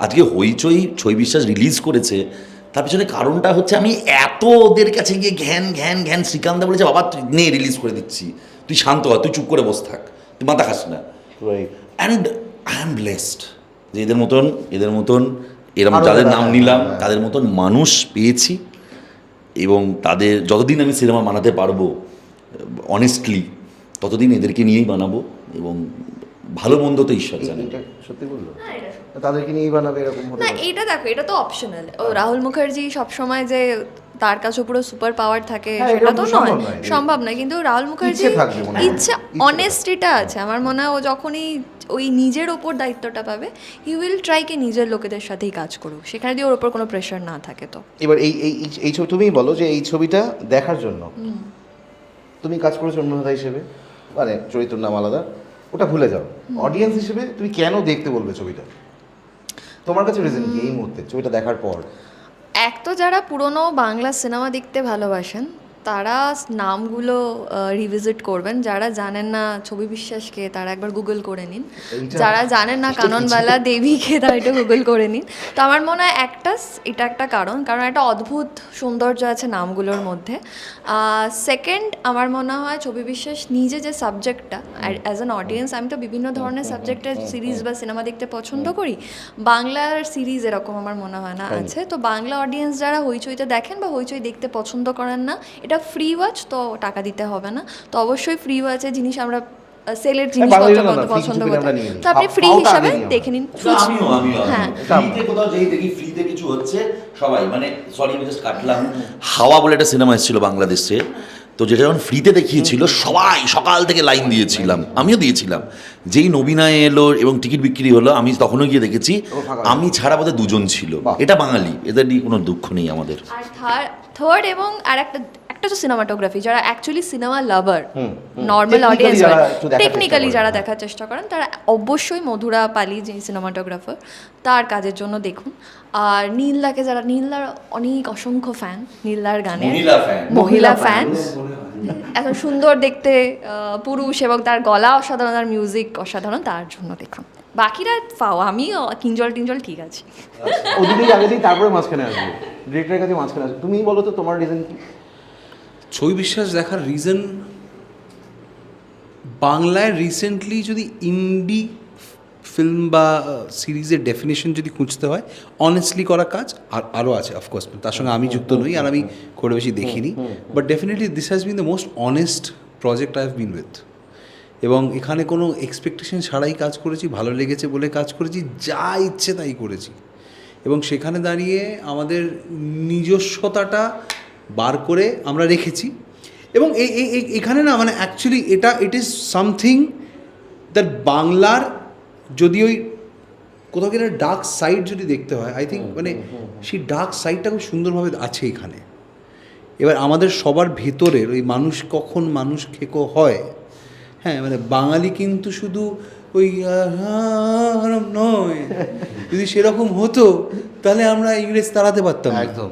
আজকে হইচই ছবি বিশ্বাস রিলিজ করেছে, তার পিছনে কারণটা হচ্ছে আমি এত ওদের কাছে গিয়ে ঘ্যান শ্রীকান্ত বলেছে, বাবা তুই নে রিলিজ করে দিচ্ছি, তুই শান্ত হ, তুই চুপ করে বসে থাক, তুই মাথা খাস না। অ্যান্ড আই অ্যাম ব্লেসড যে এদের মতন এরকম যাদের নাম নিলাম, তাদের মতন মানুষ পেয়েছি। এবং তাদের যতদিন আমি সিনেমা বানাতে পারবো অনেস্টলি, ততদিন এদেরকে নিয়েই বানাবো। এবং ভালো মন্দ তো ঈশ্বর জানে। সত্যি বললো, তাদেরকে নিয়েই বানাবে এরকম না, এটা দেখো, এটা তো অপশনাল। ও রাহুল মুখার্জি সবসময় যে তার কাছে পুরো সুপার পাওয়ার থাকে সেটা তো নয়, সম্ভব নয়। কিন্তু রাহুল মুখার্জি ইচ্ছা, অনেস্টিটা আছে। আমার মনে হয় ও যখনই ওই নিজের ওপর দায়িত্বটা পাবে, হি উইল ট্রাই কি নিজের লোকেদের সাথেই কাজ করুক, সেখানে যদি ওর ওপর কোনো প্রেশার না থাকে। তো এবার এই ছবি তুমিই বলো যে এই ছবিটা দেখার জন্য তুমি কাজ করেছো অন্যতা হিসেবে, মানে চরিত্রের নাম আলাদা, ওটা ভুলে যাও। অডিয়েন্স হিসেবে তুমি কেন দেখতে বলবে ছবিটা? তোমার কাছে রিজন কি এই মুহূর্তে ছবিটা দেখার পর? এক তো যারা পুরনো বাংলা সিনেমা দেখতে ভালোবাসেন তারা নামগুলো রিভিজিট করবেন, যারা জানেন না ছবি বিশ্বাসকে তারা একবার গুগল করে নিন, যারা জানেন না কাননবালা দেবীকে তারা এটা গুগল করে নিন। তো আমার মনে হয় এটা একটা কারণ একটা অদ্ভুত সৌন্দর্য আছে নামগুলোর মধ্যে। সেকেন্ড, আমার মনে হয় ছবি বিশ্বাস নিজে যে সাবজেক্টটা, অ্যাজ অ্যান অডিয়েন্স আমি তো বিভিন্ন ধরনের সাবজেক্টের সিরিজ বা সিনেমা দেখতে পছন্দ করি, বাংলার সিরিজ এরকম আমার মনে হয় না আছে। তো বাংলা অডিয়েন্স যারা হইচইতে দেখেন বা হইচই দেখতে পছন্দ করেন না, এটা ফ্রি ওয়াচ, তো টাকা দিতে হবে না। তো অবশ্যই ফ্রি ওয়াচে জিনিস আমরা সেলের জিনিসপত্র কত পছন্দ করি, তো আপনি ফ্রি হিসাবে দেখে নিন। আমিও হ্যাঁ, ফ্রিতে কোথাও যেই দেখি ফ্রিতে কিছু হচ্ছে সবাই, মানে সরি আমি জাস্ট কাটলাম, হাওয়া বলে একটা সিনেমা এসেছিল বাংলাদেশে, তো যেটা যখন ফ্রিতে দেখিয়েছিল সবাই সকাল থেকে লাইন দিয়েছিলাম, আমিও দিয়েছিলাম। যেই নবীনায় এলো এবং টিকিট বিক্রি হলো, আমি তখনও গিয়ে দেখেছি, আমি ছাড়া বোধহয় দুজন ছিল। এটা বাঙালি, এদের নিয়ে কোনো দুঃখ নেই আমাদের। আর থার্ড এবং আর একটা তো সিনেমাটোগ্রাফি, যারা অ্যাকচুয়ালি সিনেমা লাভার, নর্মাল অডিয়েন্স, টেকনিক্যালি যারা দেখার চেষ্টা করেন, তারা অবশ্যই মধুরা পালি যে সিনেমাটোগ্রাফার, তার কাজের জন্য দেখুন। আর নীলদাকে যারা, নীলদার অনেক অসংখ্য ফ্যান, নীলদার গানের মহিলা ফ্যান, এত সুন্দর দেখতে পুরুষ এবং তার গলা অসাধারণ, তার মিউজিক অসাধারণ, তার জন্য দেখুন। বাকিরা পাও, আমি কিঞ্জল ঠিক আছে, ওদিকেই আগে দিই, তারপরে মাঝখানে আসবে, ডিরেক্টরের কাছে মাঝখানে আসবে। তুমি বলো তো তোমার রিজন কি? ছবি বিশ্বাস দেখার রিজন, বাংলায় রিসেন্টলি যদি ইন্ডি ফিল্ম বা সিরিজের ডেফিনেশন যদি খুঁজতে হয়, অনেস্টলি করা কাজ আরও আছে অফকোর্স, তার সঙ্গে আমি যুক্ত নই আর আমি খুব বেশি দেখিনি, but definitely this has been the most honest project I have been with. এবং এখানে কোনো এক্সপেকটেশন ছাড়াই কাজ করেছি, ভালো লেগেছে বলে কাজ করেছি, যা ইচ্ছে তাই করেছি। এবং সেখানে দাঁড়িয়ে আমাদের নিজস্বতাটা বার করে আমরা রেখেছি। এবং এখানে না, মানে actually it is something that বাংলার যদি ওই কোথাও গেলে ডার্ক সাইড যদি দেখতে হয়, আই থিঙ্ক মানে সেই ডার্ক সাইডটা খুব সুন্দরভাবে আছে এখানে। এবার আমাদের সবার ভেতরের ওই মানুষ কখন মানুষ খেকো হয়, হ্যাঁ, মানে বাঙালি কিন্তু শুধু ওই নয়, যদি সেরকম হতো তাহলে আমরা ইংরেজ তাড়াতে পারতাম একদম।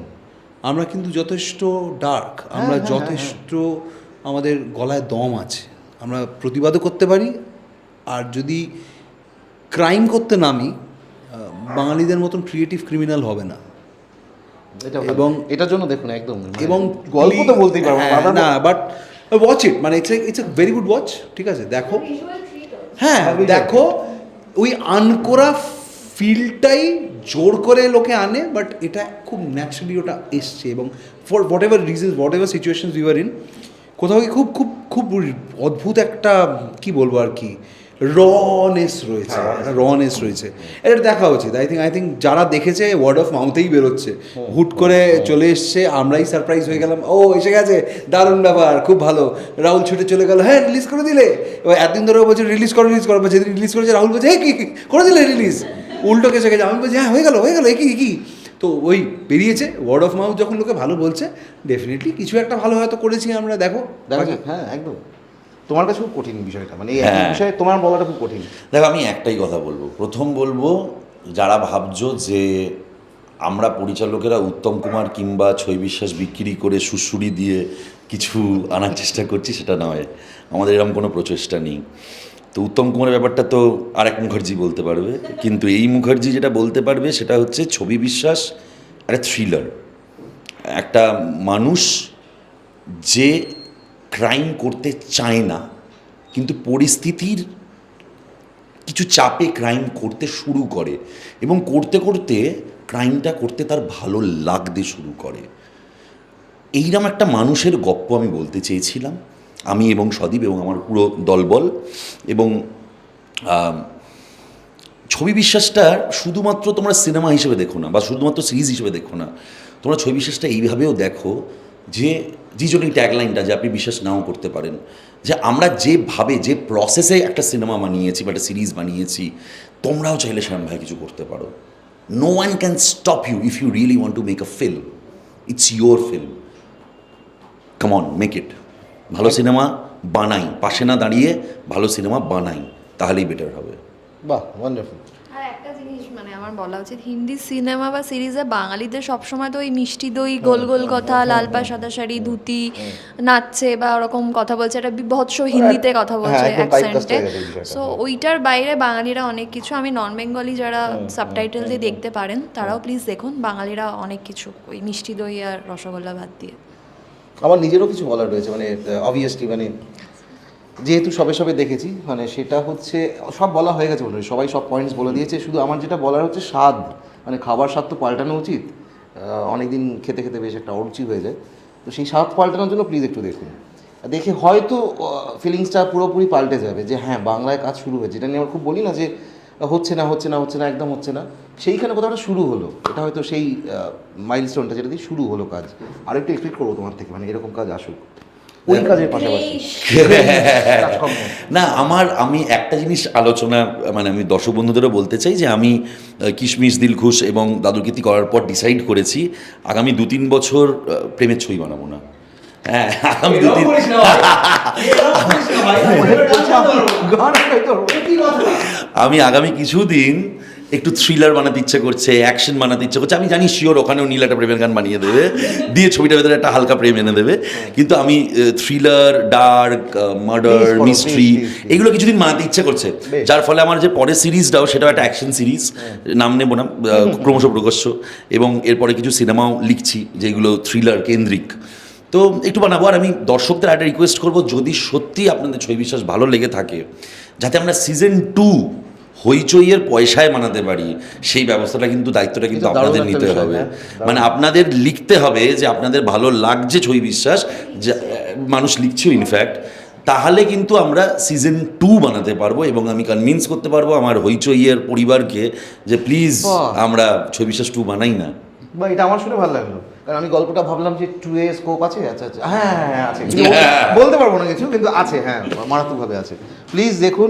আমরা কিন্তু যথেষ্ট ডার্ক, আমরা যথেষ্ট আমাদের গলায় দম আছে, আমরা প্রতিবাদও করতে পারি। আর যদি ক্রাইম করতে নামি, বাঙালিদের মতন ক্রিয়েটিভ ক্রিমিনাল হবে না। এবং এটার জন্য দেখুন একদম, এবং গল্প তো বলতেই পারবো না, বাট ওয়াচ ইট, মানে it's a very good watch, ঠিক আছে, দেখো, হ্যাঁ দেখো, ওই আনকোরা ফিলটাই জোর করে লোকে আনে, বাট এটা খুব ন্যাচারালি ওটা এসছে। এবং for what ever reasons, what ever situations we are in, কোথাও কি খুব খুব খুব অদ্ভুত একটা কি বলবো আর কি রনেস রয়েছে, এটা দেখা উচিত। আই থিঙ্ক যারা দেখেছে ওয়ার্ড অফ মাউথেই বেরোচ্ছে, হুট করে চলে এসছে, আমরাই সারপ্রাইজ হয়ে গেলাম, ও এসে গেছে, দারুণ ব্যাপার, খুব ভালো। রাহুল ছুটে চলে গেল, হ্যাঁ রিলিজ করে দিলে, এবার এতদিন ধরে বলছে রিলিজ করো, যেদিন রিলিজ করেছে রাহুল বলছে হ্যাঁ কি করে দিলে রিলিজ, উল্টো কেসে গেছে, আমি বলছি হ্যাঁ হয়ে গেল কি। তো ওই বেরিয়েছে, ওয়ার্ড অফ মাউথ যখন লোকে ভালো বলছে, ডেফিনেটলি কিছু একটা ভালো হয়তো করেছি আমরা, দেখো। হ্যাঁ একদম। তোমার কাছে খুব কঠিন বিষয়টা, মানে এই বিষয়ে তোমার বলাটা খুব কঠিন। দেখো, আমি একটাই কথা বলবো, প্রথম বলবো, যারা ভাবছো যে আমরা পরিচালকেরা উত্তম কুমার কিংবা ছবি বিশ্বাস বিক্রি করে সুড়সুড়ি দিয়ে কিছু আনার চেষ্টা করছি, সেটা নয়, আমাদের এরকম কোনো প্রচেষ্টা নেই। তো উত্তম কুমারের ব্যাপারটা তো আরেক মুখার্জি বলতে পারবে, কিন্তু এই মুখার্জি যেটা বলতে পারবে সেটা হচ্ছে ছবি বিশ্বাস একটা থ্রিলার, একটা মানুষ যে ক্রাইম করতে চায় না, কিন্তু পরিস্থিতির কিছু চাপে ক্রাইম করতে শুরু করে, এবং করতে করতে ক্রাইমটা করতে তার ভালো লাগতে শুরু করে। এইরকম একটা মানুষের গপ্প আমি বলতে চেয়েছিলাম, আমি এবং সদীপ এবং আমার পুরো দলবল। এবং ছবি বিশ্বাসটা শুধুমাত্র তোমরা সিনেমা হিসেবে দেখো না, বা শুধুমাত্র সিরিজ হিসেবে দেখো না, তোমরা ছবি বিশ্বাসটা এইভাবেও দেখো যে জন্য এই ট্যাগলাইনটা, যে আপনি বিশ্বাস নাও করতে পারেন, যে আমরা যেভাবে যে প্রসেসে একটা সিনেমা বানিয়েছি বা একটা সিরিজ বানিয়েছি, তোমরাও চাইলে শ্যাম ভাই কিছু করতে পারো। No one can stop you if you really want to make a film. It's your film, come on, make it. ভালো সিনেমা বানাই, পাশে না দাঁড়িয়ে ভালো সিনেমা বানাই, তাহলেই বেটার হবে। বাহ, ওয়ান্ডারফুল। আর একটা জিনিস মানে আমার বলা উচিত, হিন্দি সিনেমা বা সিরিজে বাঙালিদের সবসময় তো ওই মিষ্টি দই, গোল গোল কথা, লাল পা সাদা শাড়ি, ধুতি, নাচছে বা ওরকম কথা বলছে, একটা বিভৎস হিন্দিতে কথা বলছে একদম typecast অ্যাকসেন্টে। হয়ে গেছে এই বিষয়টা। সো ওইটার বাইরে বাঙালিরা অনেক কিছু, আমি নন বেঙ্গলি যারা সাবটাইটেল দিয়ে দেখতে পারেন তারাও প্লিজ দেখুন, বাঙালিরা অনেক কিছু ওই মিষ্টি দই আর রসগোল্লা বাদ দিয়ে। আমার নিজেরও কিছু বলার রয়েছে, মানে অবভিয়াসলি মানে যেহেতু সবে সবে দেখেছি, মানে সেটা হচ্ছে সব বলা হয়ে গেছে, বলে সবাই সব পয়েন্টস বলে দিয়েছে। শুধু আমার যেটা বলার হচ্ছে স্বাদ, মানে খাবার স্বাদ তো পাল্টানো উচিত। অনেকদিন খেতে খেতে বেশ একটা অরুচি হয়ে যায়, তো সেই স্বাদ পাল্টানোর জন্য প্লিজ একটু দেখুন। দেখে হয়তো ফিলিংসটা পুরোপুরি পাল্টে যাবে যে হ্যাঁ, বাংলায় কাজ শুরু হয়েছে। এটা নিয়ে আমরা খুব বলি না যে হচ্ছে না হচ্ছে না হচ্ছে না, একদম হচ্ছে না, সেইখানে কোথাও একটা শুরু হলো। এটা হয়তো সেই মাইলস্টোনটা যেটা দিয়ে শুরু হলো কাজ। আর একটু এক্সপেক্ট করবো তোমার থেকে, মানে এরকম কাজ আসুক ওই কাজের পাশাপাশি। না, আমি একটা জিনিস আলোচনা, মানে আমি দর্শক বন্ধুদেরও বলতে চাই যে আমি কিশমিশ, দিলখুশ এবং দাদুকীর্তি করার পর ডিসাইড করেছি আগামী 2-3 বছর প্রেমের ছবি বানাবো না। হ্যাঁ, আগামী 2-3 আমি আগামী কিছুদিন একটু থ্রিলার বানাতে ইচ্ছে করছে, অ্যাকশন বানাতে ইচ্ছে করছে। আমি জানি শিওর ওখানেও নীল একটা প্রেমের গান বানিয়ে দেবে, দিয়ে ছবিটার ভেতরে একটা হালকা প্রেম এনে দেবে, কিন্তু আমি থ্রিলার, ডার্ক, মার্ডার, মিস্ট্রি এগুলো কিছুদিন বানাতে ইচ্ছে করছে, যার ফলে আমার যে পরের সিরিজটাও সেটাও একটা অ্যাকশন সিরিজ, নাম নেব না, ক্রমশ প্রকাশ্য, এবং এরপরে কিছু সিনেমাও লিখছি যেগুলো থ্রিলার কেন্দ্রিক। তো একটু বানাবো। আর আমি দর্শকদের একটা রিকোয়েস্ট করবো, যদি সত্যি আপনাদের ছবি বিশ্বাস ভালো লেগে থাকে, যাতে আমরা সিজন 2 হইচইয়ের পয়সায় বানাতে পারি, সেই ব্যবস্থাটা কিন্তু, দায়িত্বটা কিন্তু আপনাদের নিতে হবে। মানে আপনাদের লিখতে হবে যে আপনাদের ভালো লাগছে ছবি বিশ্বাস, মানুষ লিখছেও ইনফ্যাক্ট, তাহলে কিন্তু আমরা সিজন 2 বানাতে পারবো, এবং আমি কনভিন্স করতে পারবো আমার হইচইয়ের পরিবারকে যে প্লিজ আমরা ছবি বিশ্বাস 2 বানাই না। বা এটা আমার শুনে ভালো লাগলো, কারণ আমি গল্পটা ভাবলাম যে 2 স্কোপ আছে। আচ্ছা আচ্ছা, হ্যাঁ হ্যাঁ আছে, বলতে পারবো না কিছু, কিন্তু আছে, হ্যাঁ মারাত্মকভাবে আছে। প্লিজ দেখুন,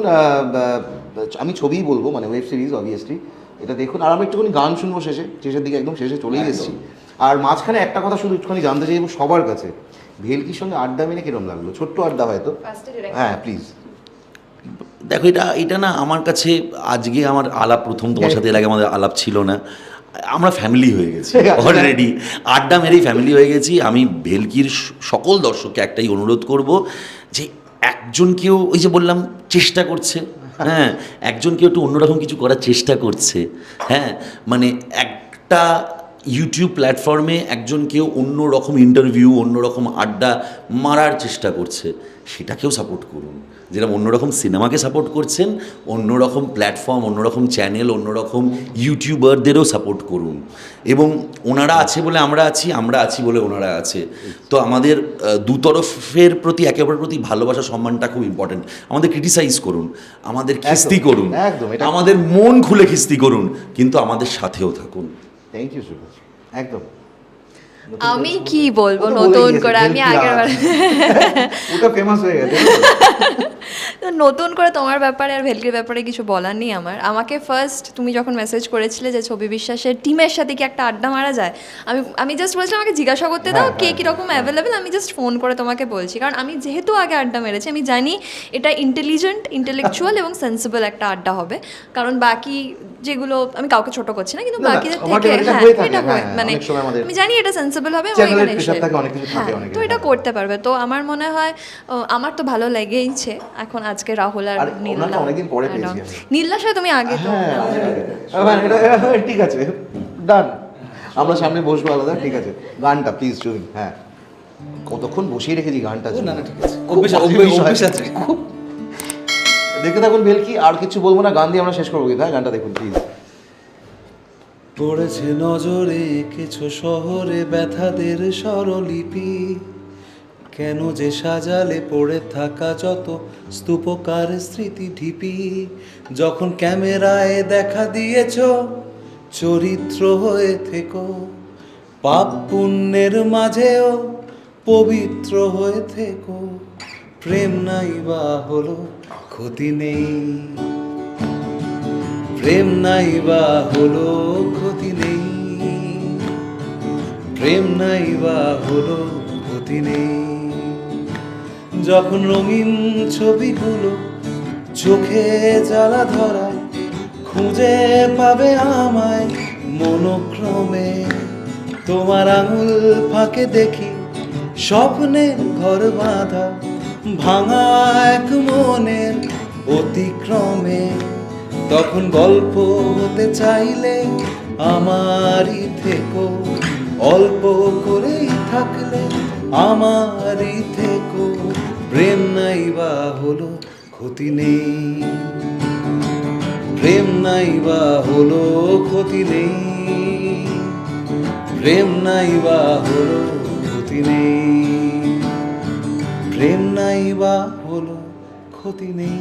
আমি ছবিই বলবো, মানে ওয়েব সিরিজ অবভিয়াসলি, এটা দেখুন। আর আমি একটুখানি গান শুনবো শেষের দিকে, একদম শেষে চলেই এসেছি। আর মাঝখানে একটা কথা শুধু একটুখানি জানতে চাইবো সবার কাছে, ভেলকির সঙ্গে আড্ডা মেনে কিরম লাগলো? ছোট্ট আড্ডা হয়তো, হ্যাঁ প্লিজ। দেখো, এটা না আমার কাছে আজকে আমার আলাপ প্রথম, তোমার সাথে এর আগে আমাদের আলাপ ছিল না। আমরা ফ্যামিলি হয়ে গেছি অলরেডি, আড্ডা মেরেই ফ্যামিলি হয়ে গেছি। আমি ভেলকির সকল দর্শককে একটাই অনুরোধ করব যে একজন কেউ, ওই যে বললাম চেষ্টা করছে, হ্যাঁ, একজন কেউ একটু অন্যরকম কিছু করার চেষ্টা করছে, হ্যাঁ, মানে একটা ইউটিউব প্ল্যাটফর্মে একজন কেউ অন্যরকম ইন্টারভিউ, অন্যরকম আড্ডা মারার চেষ্টা করছে, সেটাকেও সাপোর্ট করুন। যেরকম অন্যরকম সিনেমাকে সাপোর্ট করছেন, অন্যরকম প্ল্যাটফর্ম, অন্যরকম চ্যানেল, অন্যরকম ইউটিউবারদেরও সাপোর্ট করুন। এবং ওনারা আছে বলে আমরা আছি, আমরা আছি বলে ওনারা আছে। তো আমাদের দুতরফের প্রতি, একে অপরের প্রতি ভালোবাসা, সম্মানটা খুব ইম্পর্টেন্ট। আমাদের ক্রিটিসাইজ করুন, আমাদের খিস্তি করুন, আমাদের মন খুলে খিস্তি করুন, কিন্তু আমাদের সাথেও থাকুন। থ্যাংক ইউ সুভাষ, একদম। আমি কি বলবো নতুন করে, আমি আগের বার ওটা ফেমাস হয়ে গেছে। নতুন করে তোমার ব্যাপারে আর ভেলকির ব্যাপারে কিছু বলার নেই আমার। আমাকে ফার্স্ট তুমি যখন মেসেজ করেছিলে যে ছবি বিশ্বাসের টিমের সাথে কি একটা আড্ডা মারা যায়, আমি জাস্ট বলছিলাম আমাকে জিজ্ঞাসা করতে দাও কে কীরকম অ্যাভেলেবেল, আমি জাস্ট ফোন করে তোমাকে বলছি। কারণ আমি যেহেতু আগে আড্ডা মেরেছি, আমি জানি এটা ইন্টেলিজেন্ট, ইন্টেলেকচুয়াল এবং সেন্সিবল একটা আড্ডা হবে। কারণ বাকি যেগুলো, আমি কাউকে ছোট করছি না, কিন্তু বাকিদের থেকে এটা হয়, মানে আমি জানি এটা সেন্সিবল হবে, তো এটা করতে পারবে। তো আমার মনে হয়, আমার তো ভালো লেগেইছে। এখন আজকে রাহুল আর নীলার সাথে তুমি আগে তো, ঠিক আছে, ডান, আমরা সামনে বসবো আলাদা, ঠিক আছে। গানটা প্লিজ শুনুন, হ্যাঁ কতক্ষণ বসিয়ে রেখেছি গানটা। না না, ঠিক আছে, অভ্যেস আছে। দেখতে থাকুন ভেলকি, আর কিছু বলবো না, গান দিয়ে আমরা শেষ করবো, কিন্তু গানটা দেখুন প্লিজ। পড়েছে নজরে কিছু শহরে ব্যথাদের স্বরলিপি, কেন যে সাজালে পড়ে থাকা যত স্তূপকার স্মৃতি ঢিপি। যখন ক্যামেরায় দেখা দিয়েছ চরিত্র হয়ে থেকো, পাপ পুণ্যের মাঝেও পবিত্র হয়ে থেকো। প্রেম নাই বা হলো ক্ষতি নেই, প্রেম নাই বা হলো ক্ষতি নেই, প্রেম নাই বা হলো ক্ষতি নেই। যখন রঙিন ছবিগুলো চোখে জ্বালা ধরায়, খুঁজে পাবে আমায় মনোক্রমে। তোমার আঙুল ফাঁকে দেখি স্বপ্নের ঘর বাঁধা, ভাঙা এক মনের অতিক্রমে। তখন গল্প হতে চাইলে আমারই থেকো, অল্প করেই থাকলে আমারই থেকো। প্রেম নাই বা হলো ক্ষতি নেই, প্রেম নাই বা হলো ক্ষতি নেই, প্রেম নাই বা হলো ক্ষতি নেই, প্রেম নাই বা হলো ক্ষতি নেই।